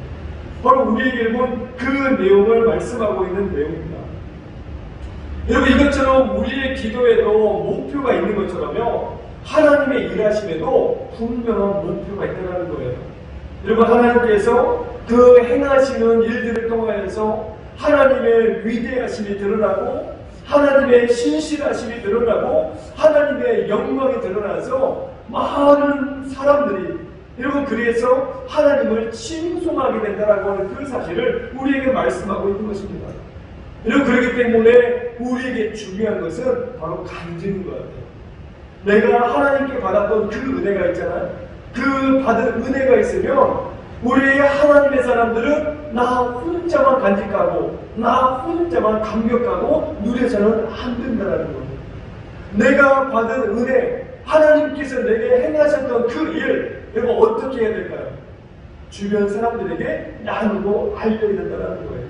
바로 우리에게 본 그 내용을 말씀하고 있는 내용입니다. 여러분, 이것처럼 우리의 기도에도 목표가 있는 것처럼요, 하나님의 일하심에도 분명한 목표가 있다는 거예요. 여러분, 하나님께서 그 행하시는 일들을 통하여서 하나님의 위대하심이 드러나고 하나님의 신실하심이 드러나고 하나님의 영광이 드러나서 많은 사람들이 여러분 그래서 하나님을 칭송하게 된다라고 하는 그 사실을 우리에게 말씀하고 있는 것입니다. 여러분, 그렇기 때문에 우리에게 중요한 것은 바로 간증인 것 같아요. 내가 하나님께 받았던 그 은혜가 있잖아요. 그 받은 은혜가 있으면 우리 하나님의 사람들은 나 혼자만 간직하고 나 혼자만 감격하고 누려서는 안 된다는 거예요. 내가 받은 은혜, 하나님께서 내게 행하셨던 그 일, 내가 어떻게 해야 될까요? 주변 사람들에게 나누고 알려야 된다는 거예요.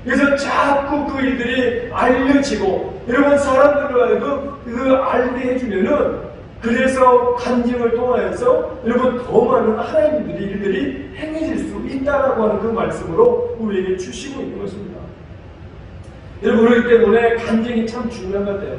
그래서 자꾸 그 일들이 알려지고 여러분 사람들로 하여금 그 알게 해주면은 그래서 간증을 통하여서 여러분 더 많은 하나님들의 일들이 행해질 수 있다라고 하는 그 말씀으로 우리에게 주시고 있는 것입니다. 여러분, 그렇기 때문에 간증이 참 중요한 것 같아요.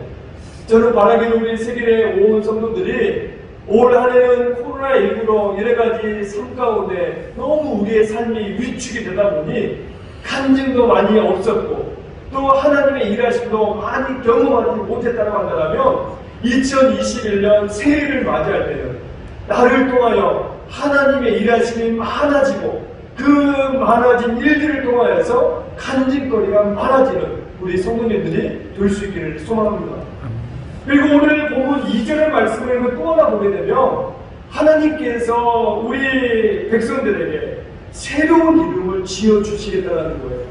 저는 바라기는 우리 세계의 온 성도들이 올 한해는 코로나19로 여러가지 삶 가운데 너무 우리의 삶이 위축이 되다 보니 간증도 많이 없었고 또 하나님의 일하심도 많이 경험하지 못했다고 한다면 2021년 새해를 맞이할 때는 나를 통하여 하나님의 일하심이 많아지고 그 많아진 일들을 통하여서 간증거리가 많아지는 우리 성도님들이 될 수 있기를 소망합니다. 그리고 오늘 본문 2절의 말씀을 또 하나 보게 되면 하나님께서 우리 백성들에게 새로운 이름을 지어주시겠다는 거예요.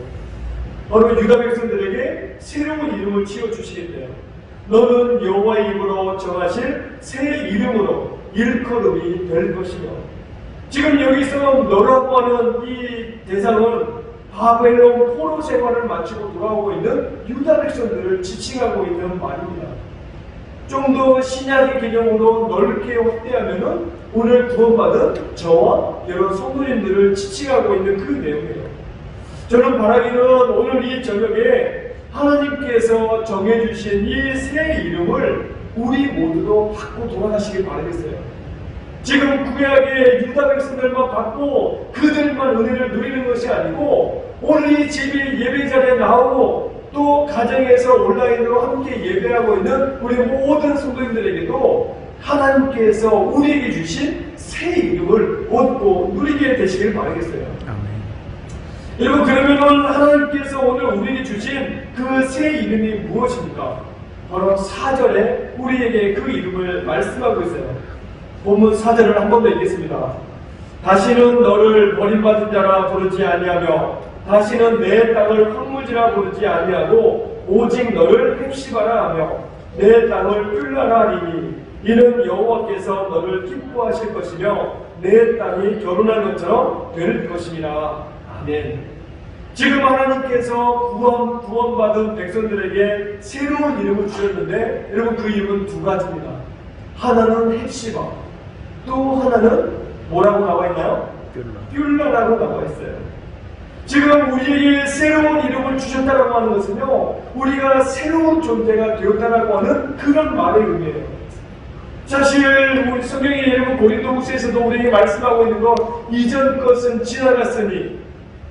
바로 유다 백성들에게 새로운 이름을 지어주시겠대요. 너는 여호와의 입으로 정하실 새 이름으로 일컬음이 될 것이며. 지금 여기서 너라고 하는 이 대상은 바벨론 포로 생활을 마치고 돌아오고 있는 유다 백성들을 지칭하고 있는 말입니다. 좀 더 신약의 개념으로 넓게 확대하면은 오늘 구원받은 저와 여러 성도님들을 지칭하고 있는 그 내용이에요. 저는 바라기는 오늘 이 저녁에 하나님께서 정해주신 이 새 이름을 우리 모두도 받고 돌아가시길 바라겠어요. 지금 구약의 유다 백성들만 받고 그들만 은혜를 누리는 것이 아니고 오늘 이 집이 예배자리에 나오고 또 가정에서 온라인으로 함께 예배하고 있는 우리 모든 성도님들에게도 하나님께서 우리에게 주신 새 이름을 얻고 누리게 되시길 바라겠어요. 여러분, 그러면 하나님께서 오늘 우리에게 주신 그 새 이름이 무엇입니까? 바로 4절에 우리에게 그 이름을 말씀하고 있어요. 본문 4절을 한 번 더 읽겠습니다. 다시는 너를 버림받은 자라 부르지 아니하며 다시는 내 땅을 황무지라 부르지 아니하고 오직 너를 헵시바라 하며 내 땅을 뿔라라 하리니 이는 여호와께서 너를 기뻐하실 것이며 내 땅이 결혼한 것처럼 될 것입니다. 아멘. 지금 하나님께서 구원받은 백성들에게 새로운 이름을 주셨는데 여러분 그 이름은 두 가지입니다. 하나는 헵시바, 또 하나는 뭐라고 나와 있나요? 뿔라라고 나와 있어요. 지금 우리에게 새로운 이름을 주셨다라고 하는 것은요, 우리가 새로운 존재가 되었다라고 하는 그런 말의 의미예요. 사실 우리 성경에 여러분 고린도후서에서도 우리에게 말씀하고 있는 것, 이전 것은 지나갔으니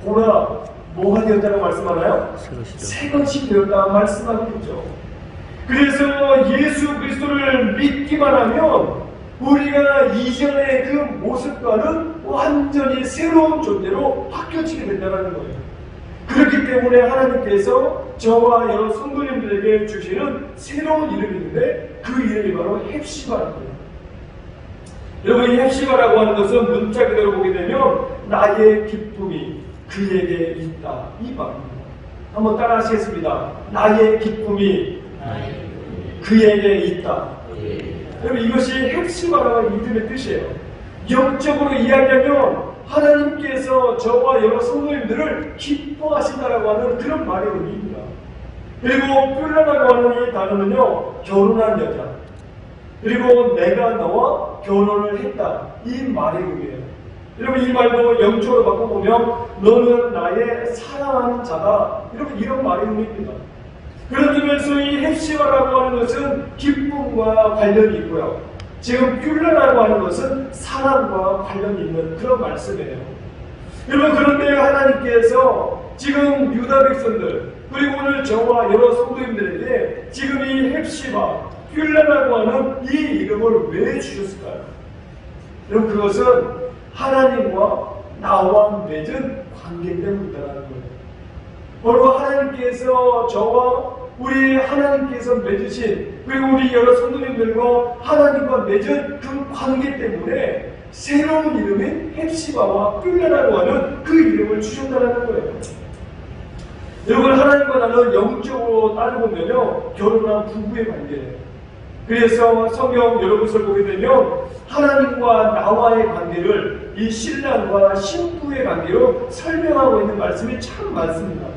보라 뭐가 되었다고 말씀하나요? 새 것이 되었다 말씀하고 있죠. 그래서 예수 그리스도를 믿기만 하면 우리가 이전의 그 모습과는 완전히 새로운 존재로 바뀌어지게 된다는 거예요. 그렇기 때문에 하나님께서 저와 여러 성도님들에게 주시는 새로운 이름이 있는데 그 이름이 바로 헵시바입니다. 여러분, 이 헵시바라고 하는 것은 문자 그대로 보게 되면 나의 기쁨이 그에게 있다, 이 말입니다. 한번 따라 하시겠습니다. 나의 기쁨이 그에게 있다. 여러분, 이것이 헵시바라는 이름의 뜻이에요. 영적으로 이야기하면 하나님께서 저와 여러 성도님들을 기뻐하신다라고 하는 그런 말의 의미입니다. 그리고 뿔라라고 하는 이 단어는요, 결혼한 여자, 그리고 내가 너와 결혼을 했다, 이 말의 의미예요. 여러분, 이 말도 영적으로 바꿔보면 너는 나의 사랑하는 자다, 이런 말의 의미입니다. 그런 점에서 이 헵시바라고 하는 것은 기쁨과 관련이 있고요, 지금 뷸라라고 하는 것은 사랑과 관련이 있는 그런 말씀이에요. 여러분, 그런데 하나님께서 지금 유다 백성들, 그리고 오늘 저와 여러 성도님들에게 지금 이 헵시바, 뷸라라고 하는 이 이름을 왜 주셨을까요? 여러분, 그것은 하나님과 나와 맺은 관계 때문이라는 거예요. 바로 하나님께서 저와 우리 하나님께서 맺으신, 그리고 우리 여러 성도님들과 하나님과 맺은 그 관계 때문에 새로운 이름인 헵시바와 뷸라라고 하는 그 이름을 주셨다는 거예요. 여러분, 하나님과 나는 영적으로 따져보면요, 결혼한 부부의 관계예요. 그래서 성경 여러 곳을 보게 되면 하나님과 나와의 관계를 이 신랑과 신부의 관계로 설명하고 있는 말씀이 참 많습니다.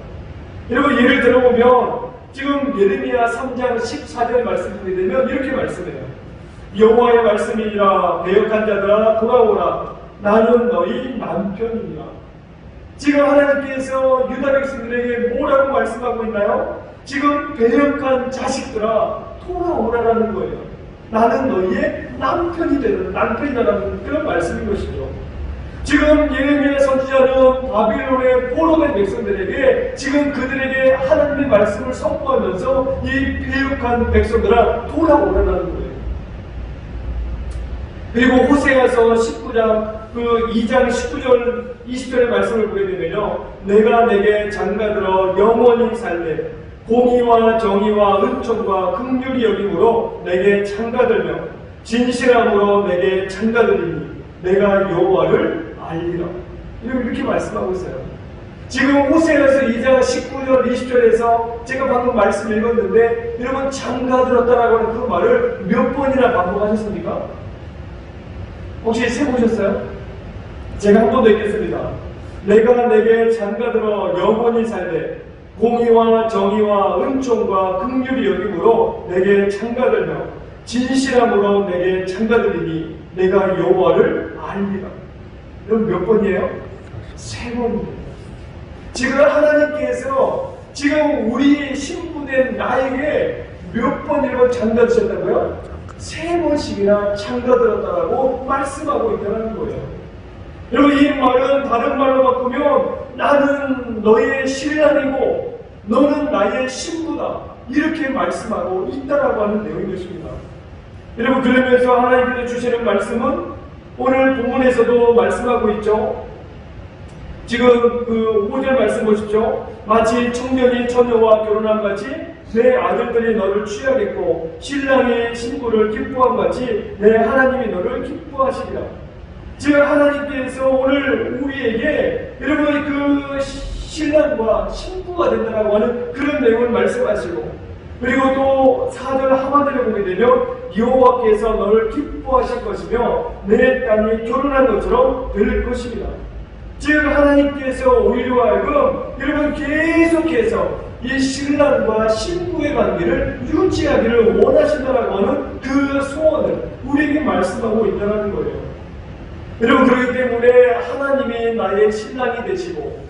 여러분, 예를 들어보면 지금 예레미야 3장 14절 말씀 보게 되면 이렇게 말씀해요. 여호와의 말씀이니라, 배역한 자들아 돌아오라, 나는 너희 남편이니라. 지금 하나님께서 유다 백성들에게 뭐라고 말씀하고 있나요? 지금 배역한 자식들아 돌아오라라는 거예요. 나는 너희의 남편이 되는, 남편이라는 그런 말씀인 것이죠. 지금 예레미야 선지자는 바빌론의 포로된 백성들에게 지금 그들에게 하나님의 말씀을 선포하면서 이 배역한 백성들아 돌아오라는 거예요. 그리고 호세아서 19장 그 2장 19절 20절의 말씀을 보게 되면요, 내가 내게 장가들어 영원히 살래 공의와 정의와 은총과 긍휼이 여김으로 내게 장가들며 진실함으로 내게 장가들이니 내가 여호와를 알리라. 이렇게 말씀하고 있어요. 지금 호세아서 2장 19절 20절에서 제가 방금 말씀 읽었는데 여러분, 장가들었다라고 하는 그 말을 몇 번이나 반복하셨습니까? 혹시 세보셨어요? 제가 한 번 더 읽겠습니다. 내가 내게 장가들어 영원히 살되 공의와 정의와 은총과 긍휼이 여김으로 내게 장가들며 진실함으로 내게 장가들이니 내가 여호와를 알리라. 여러분, 몇 번이에요? 3번입니다. 지금 하나님께서 지금 우리 신부된 나에게 몇 번이라고 장가드셨다고요? 3번씩이나 장가들었다라고 말씀하고 있다는 거예요. 여러분, 이 말은 다른 말로 바꾸면 나는 너의 신랑이고 너는 나의 신부다, 이렇게 말씀하고 있다라고 하는 내용인 것입니다. 여러분, 그러면서 하나님께서 주시는 말씀은 오늘 본문에서도 말씀하고 있죠. 지금 그 5절 말씀 보십시오. 마치 청년이 처녀와 결혼한 같이 내 아들들이 너를 취하겠고 신랑이 신부를 기뻐한 같이 내 하나님이 너를 기뻐하시리라. 지금 하나님께서 오늘 우리에게 여러분의 그 신랑과 신부가 된다고 하는 그런 내용을 말씀하시고, 그리고 또 4절 하반절에 보게 되면 여호와께서 너를 기뻐하실 것이며 내 땅이 결혼한 것처럼 될 것입니다. 즉 하나님께서 우리로 하여금 여러분 계속해서 이 신랑과 신부의 관계를 유지하기를 원하신다라고 하는 그 소원을 우리에게 말씀하고 있다는 거예요. 여러분, 그렇기 때문에 하나님이 나의 신랑이 되시고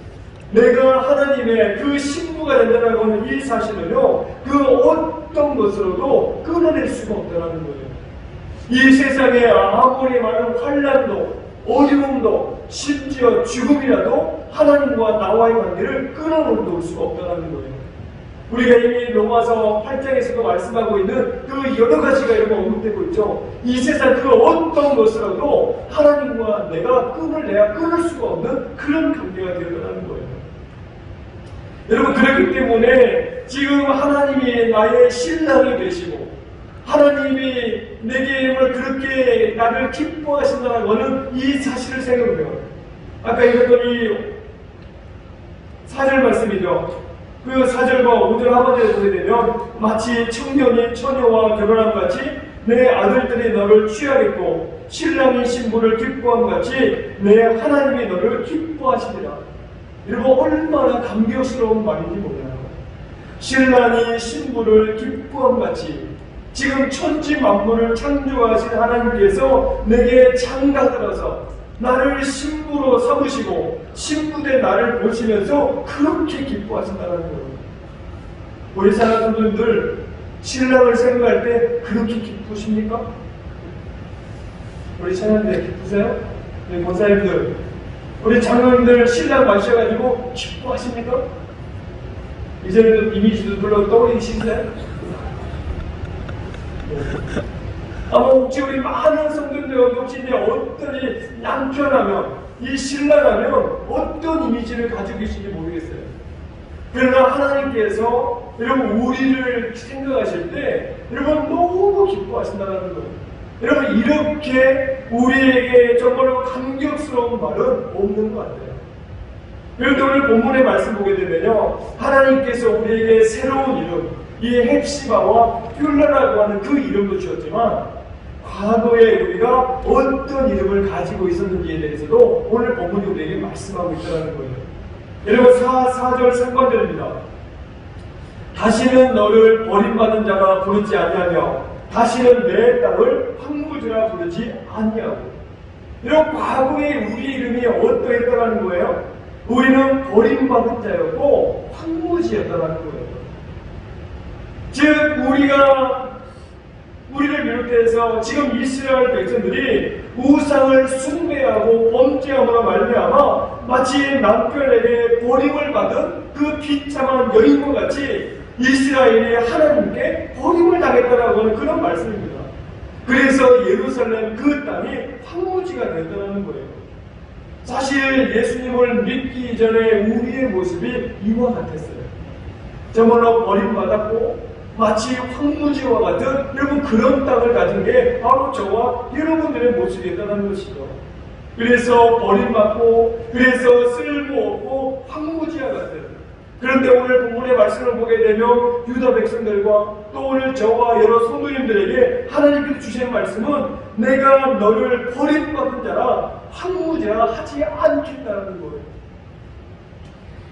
내가 하나님의 그 신부가 된다라고 하는 이 사실을요, 그 어떤 것으로도 끊어낼 수가 없다는 거예요. 이 세상에 아무리 많은 환난도 어려움도 심지어 죽음이라도 하나님과 나와의 관계를 끊어놓을 수가 없다는 거예요. 우리가 이미 로마서 8장에서도 말씀하고 있는 그 여러 가지가 이렇게 언급되고 있죠. 이 세상 그 어떤 것으로도 하나님과 내가 끊을 수가 없는 그런 관계가 되어가는 거예요. 여러분, 그렇기 때문에 지금 하나님이 나의 신랑이 되시고 하나님이 내게 그렇게 나를 기뻐하신다는 것은 이 사실을 생각해요. 아까 읽었던 이 4절 말씀이죠. 그 4절과 5절 하반절에 보게 되면 마치 청년이 처녀와 결혼함 같이 내 아들들이 너를 취하겠고 신랑이 신부를 기뻐함 같이 내 하나님이 너를 기뻐하시리라. 여러분, 얼마나 감격스러운 말인지 몰라요. 신랑이 신부를 기뻐함 같이 지금 천지 만물을 창조하신 하나님께서 내게 장가들어서 나를 신부로 삼으시고 신부된 나를 보시면서 그렇게 기뻐하신다는 거예요. 우리 사람들들 신랑을 생각할 때 그렇게 기쁘십니까? 우리 찬양대 기쁘세요? 우리 권사님들, 우리 장로님들 신랑 마셔가지고 기뻐하십니까? 이제는 이미지도 별로 떠오르시나요? 아마 혹시 우리 많은 성도들 혹시 어떤 이 남편하면 이 신랑하면 어떤 이미지를 가지고 계신지 모르겠어요. 그러나 하나님께서 여러분 우리를 생각하실 때 여러분 너무 기뻐하신다는 거예요. 여러분, 이렇게 우리에게 정말로 감격스러운 말은 없는 것 같아요. 그런데 오늘 본문의 말씀 보게 되면요, 하나님께서 우리에게 새로운 이름, 이 헵시바와 뷸라라고 하는 그 이름도 주었지만 과거에 우리가 어떤 이름을 가지고 있었는지에 대해서도 오늘 본문이 우리에게 말씀하고 있다는 거예요. 여러분, 4절 3번절입니다. 다시는 너를 버림받은 자가 부르지 아니하며 다시는 내 땅을 황무지라 부르지 아니하고. 이런 과거에 우리 이름이 어떠했다는 거예요? 우리는 버림받은 자였고 황무지였다는 거예요. 즉 우리를 비롯해서 지금 이스라엘 백성들이 우상을 숭배하고 범죄함으로 말미암아 마치 남편에게 버림을 받은 그 비참한 여인과 같이 이스라엘이 하나님께 버림을 당했다라고 하는 그런 말씀입니다. 그래서 예루살렘 그 땅이 황무지가 됐다는 거예요. 사실 예수님을 믿기 전에 우리의 모습이 이와 같았어요. 정말로 버림받았고 마치 황무지와 같은 여러분 그런 땅을 가진 게 바로 저와 여러분들의 모습이었다는 것이죠. 그래서 버림받고 그래서 쓸모없고 황무지와 같은. 그런데 오늘 본문의 말씀을 보게 되면 유다 백성들과 또 오늘 저와 여러 성도님들에게 하나님께서 주시는 말씀은 내가 너를 버림받은 자라 황무지라 하지 않겠다는 거예요.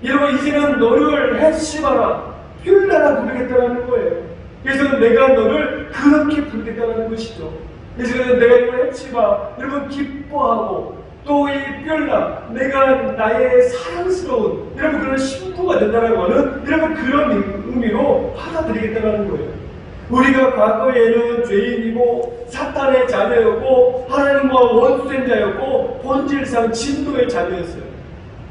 여러분, 이제는 너를 헵시바라 뷸라라 부르겠다는 거예요. 그래서 내가 너를 그렇게 부르겠다는 것이죠. 그래서 내가 이걸 헵시바 여러분 기뻐하고 또 이 뷸라 내가 나의 사랑스러운 여러분 그런 신부가 된다는 거는 여러분 그런 의미로 받아들이겠다는 거예요. 우리가 과거에는 죄인이고 사탄의 자녀였고 하나님과 원수된 자였고 본질상 진노의 자녀였어요.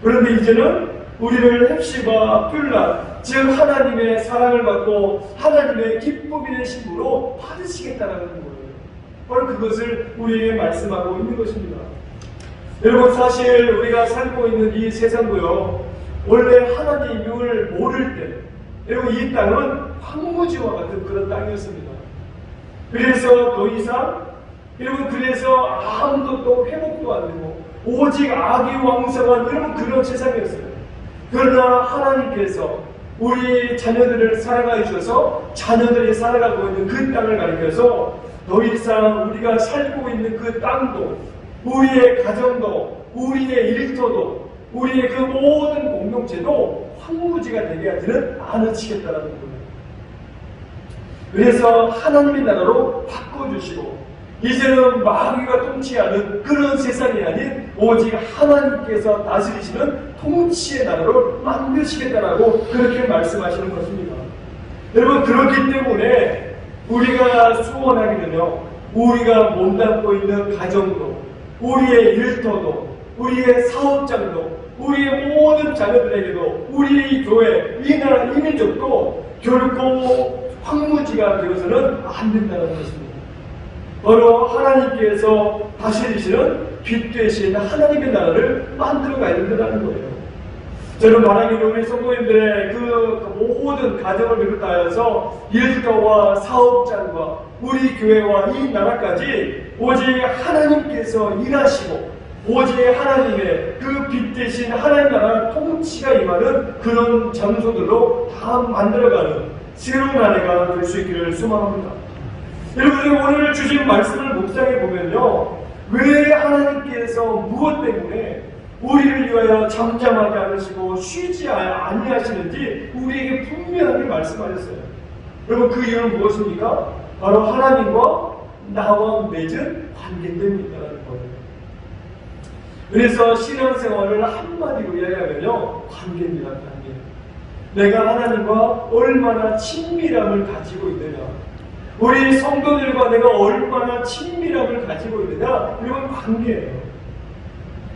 그런데 이제는 우리를 헵시바 뷸라 즉 하나님의 사랑을 받고 하나님의 기쁨이 된 신부로 받으시겠다는 거예요. 바로 그것을 우리에게 말씀하고 있는 것입니다. 여러분, 사실 우리가 살고 있는 이 세상도요, 원래 하나님을 모를 때 여러분 이 땅은 황무지와 같은 그런 땅이었습니다. 그래서 더 이상 여러분 그래서 아무도 또 회복도 안 되고 오직 악이 왕성한 여러분 그런 세상이었어요. 그러나 하나님께서 우리 자녀들을 사랑하여 주셔서 자녀들이 살아가고 있는 그 땅을 가리켜서 더 이상 우리가 살고 있는 그 땅도 우리의 가정도 우리의 일터도 우리의 그 모든 공동체도 황무지가 되게 하지는 않으시겠다는 거예요. 그래서 하나님의 나라로 바꿔주시고 이제는 마귀가 통치하는 그런 세상이 아닌 오직 하나님께서 다스리시는 통치의 나라로 만드시겠다라고 그렇게 말씀하시는 것입니다. 여러분, 그렇기 때문에 우리가 소원하기는요, 우리가 몸담고 있는 가정도, 우리의 일터도, 우리의 사업장도, 우리의 모든 자녀들에게도, 우리의 교회, 이 나라, 이 민족도 결코 황무지가 되어서는 안 된다는 것입니다. 바로 하나님께서 다스리시는 빛 되신 하나님의 나라를 만들어 가야 된다는 거예요. 저는 바라기는 우리 성도님들의 그 모든 가정을 비롯하여서 일터와 사업장과 우리 교회와 이 나라까지 오직 하나님께서 일하시고 오직 하나님의 그 빛 대신 하나님 나라 통치가 임하는 그런 장소들로 다 만들어가는 새로운 한 해가 될 수 있기를 소망합니다. 여러분, 오늘 주신 말씀을 묵상해 보면요, 왜 하나님께서 무엇 때문에 우리를 위하여 잠잠하지 않으시고 쉬지 아니하시는지 우리에게 분명하게 말씀하셨어요. 여러분, 그 이유는 무엇입니까? 바로 하나님과 나와 맺은 관계 때문이라는 거예요. 그래서 신앙생활을 한마디로 이야기하면요, 관계입니다. 관계. 내가 하나님과 얼마나 친밀함을 가지고 있느냐, 우리 성도들과 내가 얼마나 친밀함을 가지고 있느냐, 이건 관계예요.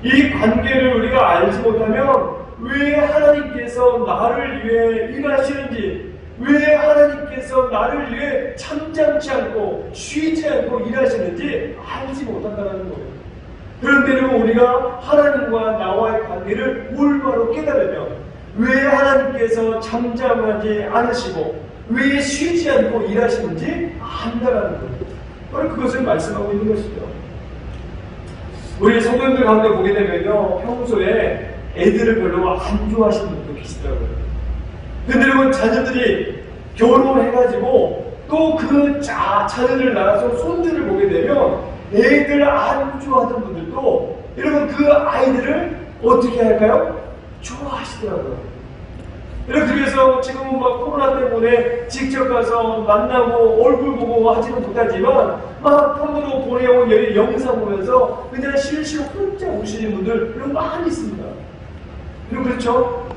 이 관계를 우리가 알지 못하면 왜 하나님께서 나를 위해 일하시는지, 왜 하나님께서 나를 위해 잠잠치 않고 쉬지 않고 일하시는지 알지 못한다는 거예요. 그런데 우리가 하나님과 나와의 관계를 올바로 깨달으면 왜 하나님께서 잠잠하지 않으시고 왜 쉬지 않고 일하시는지 안다라는 거예요. 바로 그것을 말씀하고 있는 것이죠. 우리 성도님들 가운데 보게 되면요, 평소에 애들을 별로 안 좋아하시는 분도 계시더라고요. 근데 여러분, 자녀들이 결혼해가지고 또 그 자녀들 낳아서 손들을 보게 되면 애들 안 좋아하던 분들도 여러분 그 아이들을 어떻게 할까요? 좋아하시더라고요. 여러분, 그래서 지금은 막 코로나 때문에 직접 가서 만나고 얼굴 보고 하지는 못하지만 막 폰으로 보내온 영상 보면서 그냥 실실 혼자 우시는 분들 이런 많이 있습니다. 여러분, 그렇죠?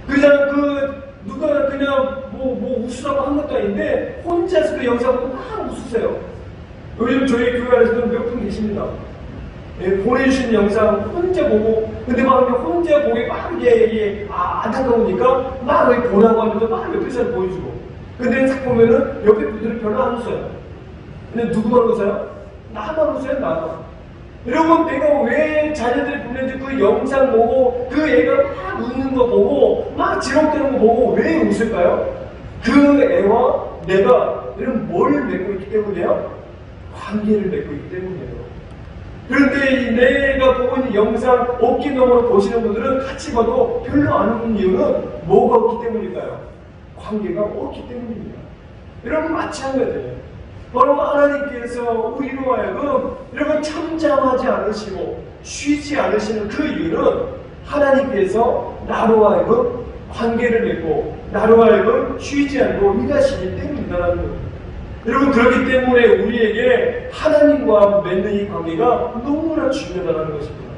그냥 누가 그냥 뭐 웃으라고 한 것도 아닌데 혼자서 그 영상 보고 막 웃으세요. 요즘 저희 교회 안에서도 몇 분 계십니다. 예, 보내주신 영상 혼자 보고, 근데 막 혼자 보기 막 안타까우니까 막 보라고 하면서 막 옆에서 보여주고, 근데 딱 보면은 옆에 분들은 별로 안 웃어요. 근데 누구만 웃어요? 나만 웃어요, 나만. 여러분, 내가 왜 자녀들이 보내준 그 영상 보고 그 애가 막 웃는 거 보고 막 지렁대는 거 보고 왜 웃을까요? 그 애와 내가 여러분 뭘 맺고 있기 때문이에요? 관계를 맺고 있기 때문이에요. 그런데 내가 보고 있는 영상 어깨 너머로 보시는 분들은 같이 봐도 별로 안 웃는 이유는 뭐가 없기 때문일까요? 관계가 없기 때문입니다. 여러분, 마찬가지예요. 바로 하나님께서 우리로 하여금 여러분 잠잠하지 않으시고 쉬지 않으시는 그 이유는 하나님께서 나로 하여금 관계를 맺고 나로 하여금 쉬지 않고 일하시기 때문이라는 거예요. 여러분, 그렇기 때문에 우리에게 하나님과 맺는 이 관계가 너무나 중요하다는 것입니다.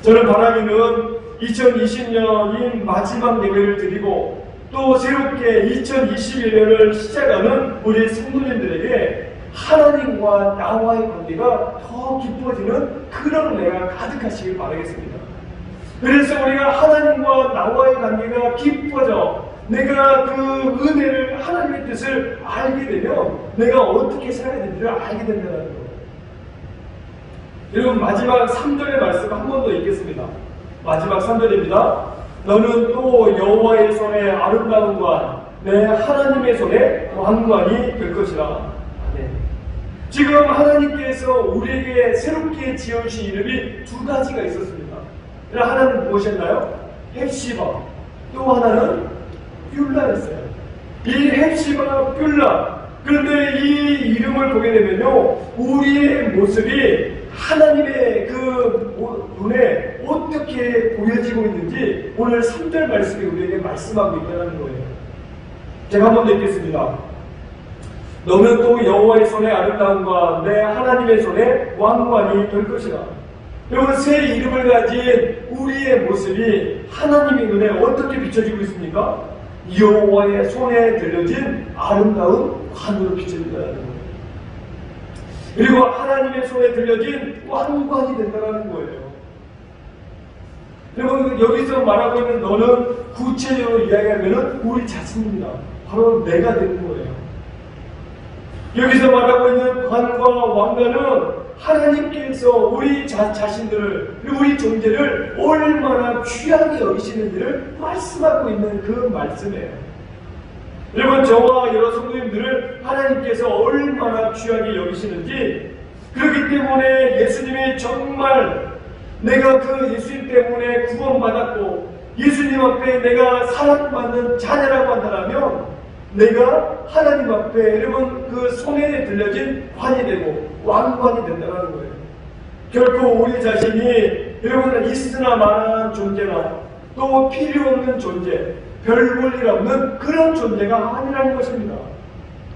저는 바라기는 2020년인 마지막 예배를 드리고 또 새롭게 2021년을 시작하는 우리 성도님들에게 하나님과 나와의 관계가 더 깊어지는 그런 은혜가 가득하시길 바라겠습니다. 그래서 우리가 하나님과 나와의 관계가 깊어져 내가 그 은혜를, 하나님의 뜻을 알게 되면 내가 어떻게 살아야 되는지를 알게 된다는 거예요. 여러분, 마지막 3절의 말씀 한 번 더 읽겠습니다. 마지막 3절입니다. 너는 또 여호와의 손에 아름다운 관, 내 하나님의 손에 왕관이 될 것이라. 아멘. 지금 하나님께서 우리에게 새롭게 지어주신 이름이 두 가지가 있었습니다. 하나는 무엇이었나요? 헵시바, 또 하나는 뷸라였어요. 이 헵시바, 뷸라. 그런데 이 이름을 보게 되면요, 우리의 모습이 하나님의 그 눈에 어떻게 보여지고 있는지 오늘 3절 말씀이 우리에게 말씀하고 있다는 거예요. 제가 한 번 더 읽겠습니다. 너는 또 여호와의 손에 아름다움과 내 하나님의 손에 왕관이 될 것이라. 여러분, 새 이름을 가진 우리의 모습이 하나님의 눈에 어떻게 비춰지고 있습니까? 여호와의 손에 들려진 아름다운 관으로 비춰진다는 거예요. 그리고 하나님의 손에 들려진 왕관이 된다는 거예요. 여러분, 여기서 말하고 있는 너는 구체적으로 이야기하면 우리 자신입니다. 바로 내가 되는 거예요. 여기서 말하고 있는 관과 왕관은 하나님께서 우리 자신들을, 우리 존재를 얼마나 귀하게 여기시는지를 말씀하고 있는 그 말씀이에요. 여러분, 저와 여러 성도님들을 하나님께서 얼마나 귀하게 여기시는지, 그렇기 때문에 예수님이 정말 내가 그 예수님 때문에 구원받았고 예수님 앞에 내가 사랑받는 자녀라고 한다면 내가 하나님 앞에 여러분 그 손에 들려진 관이 되고 왕관이 된다는 거예요. 결코 우리 자신이 여러분 있으나 마나한 존재나 또 필요 없는 존재, 별 볼 일 없는 그런 존재가 아니라는 것입니다.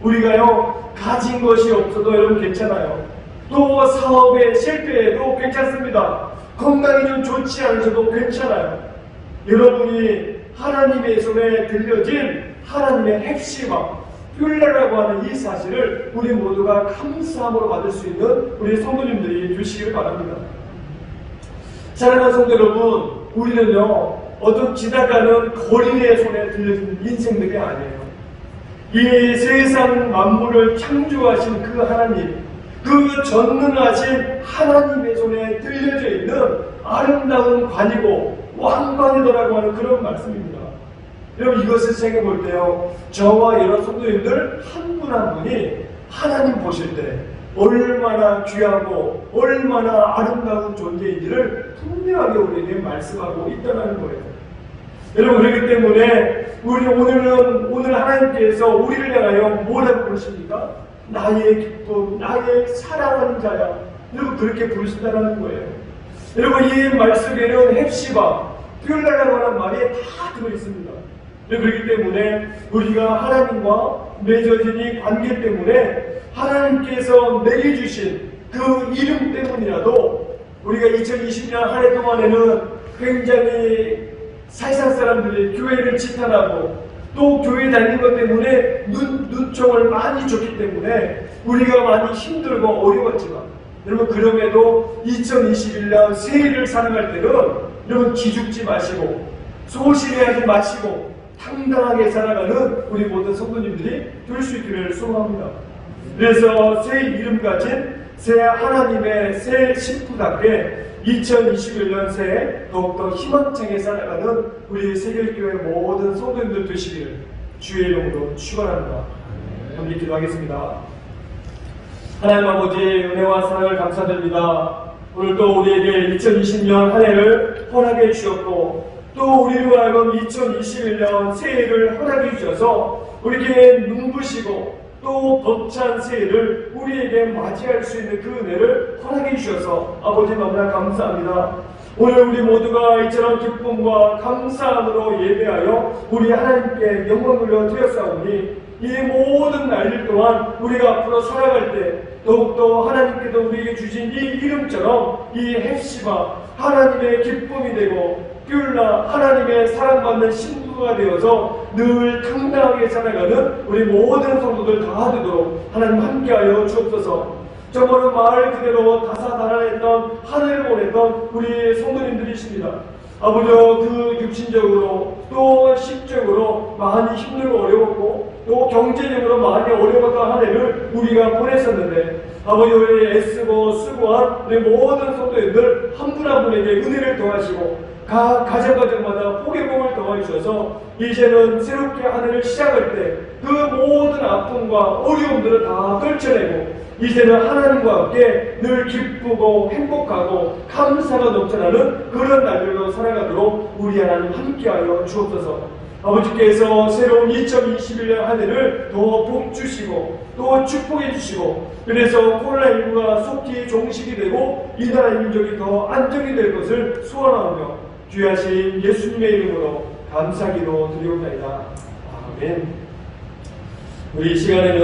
우리가요 가진 것이 없어도 여러분 괜찮아요. 또 사업에 실패해도 괜찮습니다. 건강이 좀 좋지 않으셔도 괜찮아요. 여러분이 하나님의 손에 들려진 하나님의 핵심과 율례라고 하는 이 사실을 우리 모두가 감사함으로 받을 수 있는 우리 성도님들이 되시길 바랍니다. 사랑하는 성도 여러분, 우리는요 어떤 지나가는 거리의 손에 들려진 인생들이 아니에요. 이 세상 만물을 창조하신 그 하나님, 그 전능하신 하나님의 손에 들려져 있는 아름다운 관이고 왕관이더라고 하는 그런 말씀입니다. 여러분, 이것을 생각해 볼 때요, 저와 여러 성도님들 한 분 한 분이 하나님 보실 때 얼마나 귀하고 얼마나 아름다운 존재인지를 분명하게 우리에게 말씀하고 있다는 거예요. 여러분, 그렇기 때문에 우리 오늘 하나님께서 우리를 향하여 뭐라고 부르십니까? 나의 기쁨, 나의 사랑하는 자야. 여러분, 그렇게 부르신다는 거예요. 여러분, 이 말 속에는 헵시바, 퓨라라고 하는 말이 다 들어있습니다. 그렇기 때문에 우리가 하나님과 맺어진 이 관계 때문에 하나님께서 내게 주신 그 이름 때문이라도 우리가 2020년 한 해 동안에는 굉장히 세상 사람들이 교회를 지탄하고 또 교회 다니는 것 때문에 눈총을 많이 줬기 때문에 우리가 많이 힘들고 어려웠지만 여러분, 그럼에도 2021년 새해를 살아갈 때는 여러분 기죽지 마시고 소심해하지 마시고 당당하게 살아가는 우리 모든 성도님들이 될 수 있기를 소망합니다. 그래서 새 이름 가진 새 하나님의 새 신부답게 2021년 새해 더욱더 희망차게 살아가는 우리 세계교회 모든 성도님들 되시기를 주의 이름으로 축원합니다. 함께 기도하겠습니다. 하나님 아버지, 은혜와 사랑을 감사드립니다. 오늘 또 우리에게 2020년 한 해를 허락해 주셨고 또 우리로 하여금 2021년 새해를 허락해 주셔서 우리에게 눈부시고 또 벅찬 새해를 우리에게 맞이할 수 있는 그 은혜를 허락해 주셔서 아버지 너무나 감사합니다. 오늘 우리 모두가 이처럼 기쁨과 감사함으로 예배하여 우리 하나님께 영광 돌려 드렸사오니 이 모든 날들 동안 우리가 앞으로 살아갈 때 더욱더 하나님께서 우리에게 주신 이 이름처럼 이 헵시바 하나님의 기쁨이 되고 뷸라 하나님의 사랑받는 신부가 되어서 늘 당당하게 살아가는 우리 모든 성도들 다 되도록 하나님 함께하여 주옵소서. 정말로 말 그대로 다사다난했던 하늘을 보냈던 우리 성도님들이십니다. 아버지, 그 육신적으로 또 심적으로 많이 힘들고 어려웠고 또 경제적으로 많이 어려웠던 한 해를 우리가 보냈었는데 아버지, 우리 애쓰고 수고한 우리 모든 성도님들 한 분 한 분에게 은혜를 더하시고 가정마다 복의 복을 더해주셔서 이제는 새롭게 한 해를 시작할 때 그 모든 아픔과 어려움들을 다 떨쳐내고 이제는 하나님과 함께 늘 기쁘고 행복하고 감사가 넘쳐나는 그런 날들로 살아가도록 우리 하나님 함께하여 주옵소서. 아버지께서 새로운 2021년 한 해를 더 복 주시고 또 축복해 주시고 그래서 코로나19가 속히 종식이 되고 이 나라의 민족이 더 안정이 될 것을 소원하며 귀하신 예수님의 이름으로 감사기도 드리옵나이다. 아멘. 우리 이 시간에는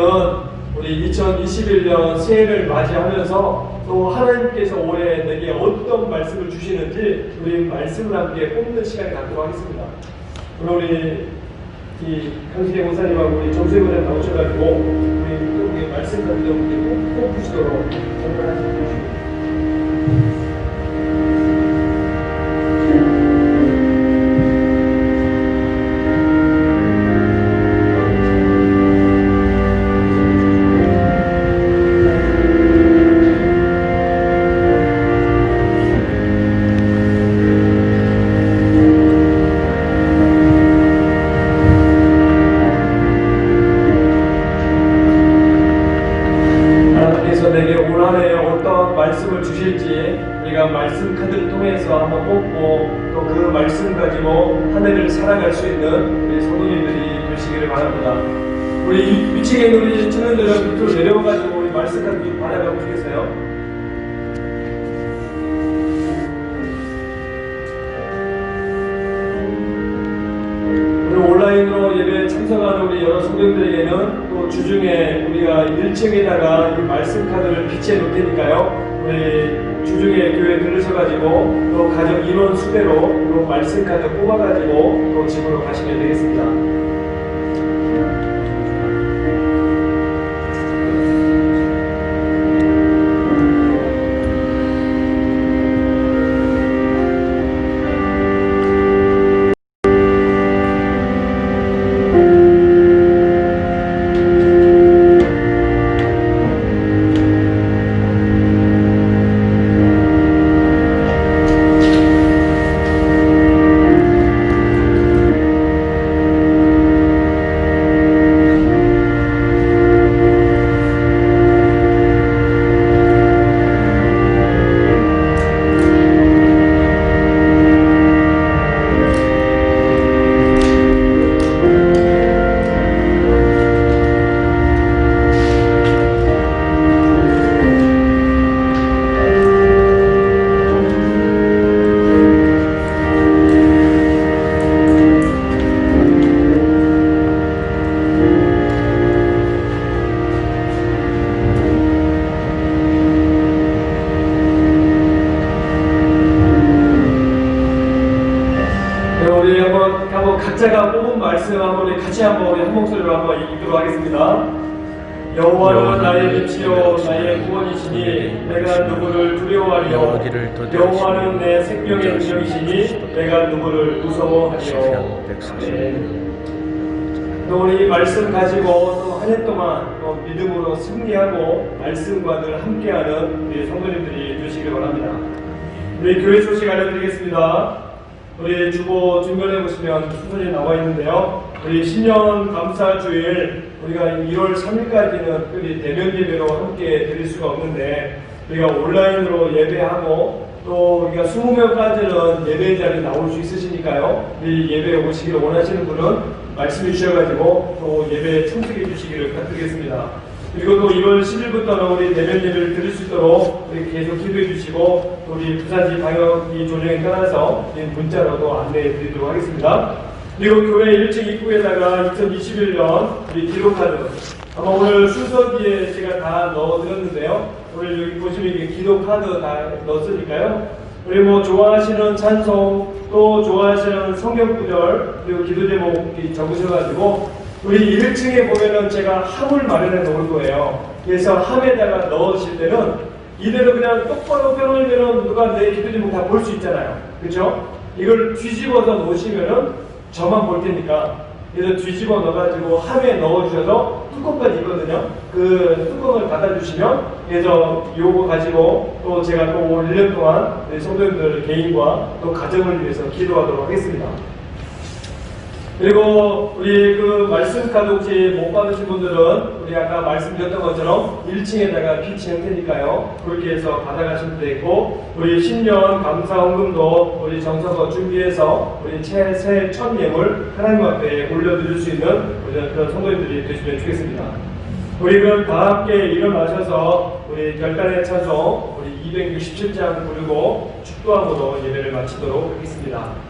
우리 2021년 새해를 맞이하면서 또 하나님께서 올해 내게 어떤 말씀을 주시는지 우리 말씀을 함께 뽑는 시간을 갖도록 하겠습니다. 오늘 우리 특히 강신혜 목사님하고 우리 정수혜 목사님 나오셔가지고 우리 또 우리 말씀 같은 경우 꼭 보시도록 전달하시고 말씀을 주실지 우리가 말씀 카드를 통해서 한번 뽑고 또 그 말씀 가지고 한 해를 살아갈 수 있는 우리 성도님들이 되시기를 바랍니다. 우리 위층에 있는 우리 청년들은 밑으로 내려와가지고 우리 말씀 카드 좀 받아가 보시겠어요? 우리 온라인으로 예배에 참석하는 우리 여러 성도님들에게는 또 주중에 우리가 1층에다가 이 말씀 카드를 비치해 놓을 테니까요. 우리 주중에 교회 들으셔가지고 또 가정 인원 수대로 또 말씀 카드 뽑아가지고 또 집으로 가시면 되겠습니다. 각자가 뽑은 말씀 한번 같이 한번 한 목소리로 한번 읽도록 하겠습니다. 여호와는 나의 빛이요 나의 구원이시니 내가 누구를 두려워하리요. 여호와는 내 생명의 능력이시니 내가 누구를 무서워하리요. 또 우리 말씀 가지고 또 한 해 동안 또 믿음으로 승리하고 말씀과 늘 함께하는 우리 성도님들이 되시길 바랍니다. 우리 교회 소식 알려드리겠습니다. 우리 주보 중간에 보시면 순서에 나와 있는데요. 우리 신년 감사주일 우리가 1월 3일까지는 특별히 대면 예배로 함께 드릴 수가 없는데 우리가 온라인으로 예배하고 또 우리가 20명까지는 예배 자리에 나올 수 있으시니까요. 우리 예배에 오시기를 원하시는 분은 말씀해 주셔가지고 또 예배에 참석해 주시기를 부탁드리겠습니다. 그리고 또 1월 10일부터는 우리 대면 예배를 드릴 수 있도록 우리 계속 기도해 주시고 우리 부산시 방역이 조정에 따라서 문자로도 안내해 드리도록 하겠습니다. 그리고 교회 1층 입구에다가 2021년 우리 기도카드 아마 오늘 순서기에 제가 다 넣어드렸는데요. 오늘 여기 보시면 이게 기도카드 다 넣었으니까요. 우리 뭐 좋아하시는 찬송 또 좋아하시는 성경구절 그리고 기도 제목 적으셔가지고 우리 1층에 보면은 제가 함을 마련해 놓을 거예요. 그래서 함에다가 넣으실 때는 이대로 그냥 똑바로 펴놓으면 누가 내 기도 제목 다 볼 수 있잖아요. 그렇죠? 이걸 뒤집어서 놓으시면은 저만 볼 테니까 그래서 뒤집어 넣어가지고 함에 넣어주셔서 뚜껑까지 있거든요. 그 뚜껑을 닫아주시면 그래서 요거 가지고 또 제가 또 1년 동안 성도님들 개인과 또 가정을 위해서 기도하도록 하겠습니다. 그리고 우리 그 말씀 카드 혹시 못 받으신 분들은 우리 아까 말씀드렸던 것처럼 1층에다가 비치 형태니까요. 그렇게 해서 받아가시면 되고 우리 신년 감사 헌금도 우리 정서서 준비해서 우리 새해 첫 예물 하나님 앞에 올려드릴 수 있는 그런 성도님들이 되시면 좋겠습니다. 우리 그럼 다 함께 일어나셔서 우리 결단의 찬송 우리 267장 부르고 축도함으로 예배를 마치도록 하겠습니다.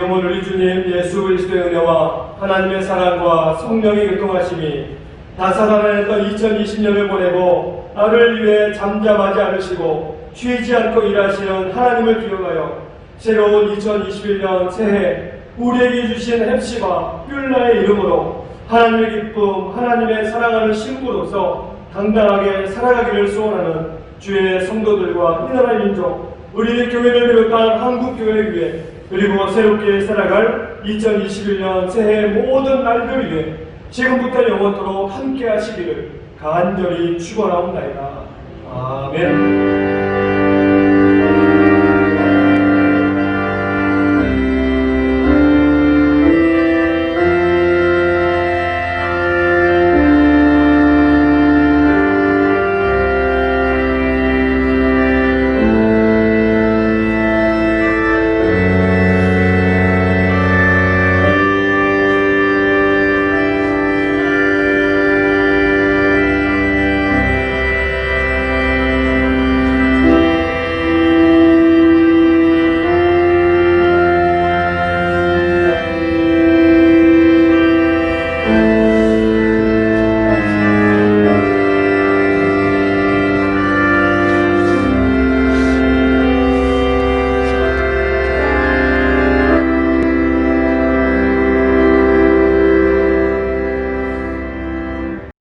지금은 우리 주님 예수 그리스도의 은혜와 하나님의 사랑과 성령의 교통하심이 다사다난했던 2020년을 보내고 나를 위해 잠잠하지 않으시고 쉬지 않고 일하시는 하나님을 기억하여 새로운 2021년 새해 우리에게 주신 헵시와 뷸라의 이름으로 하나님의 기쁨, 하나님의 사랑하는 신부로서 당당하게 살아가기를 소원하는 주의 성도들과 이 나라 민족, 우리 교회를 비롯한 한국교회 위해 그리고 새롭게 살아갈 2021년 새해 모든 날들 위해 지금부터 영원토록 함께 하시기를 간절히 축원하옵나이다. 아멘.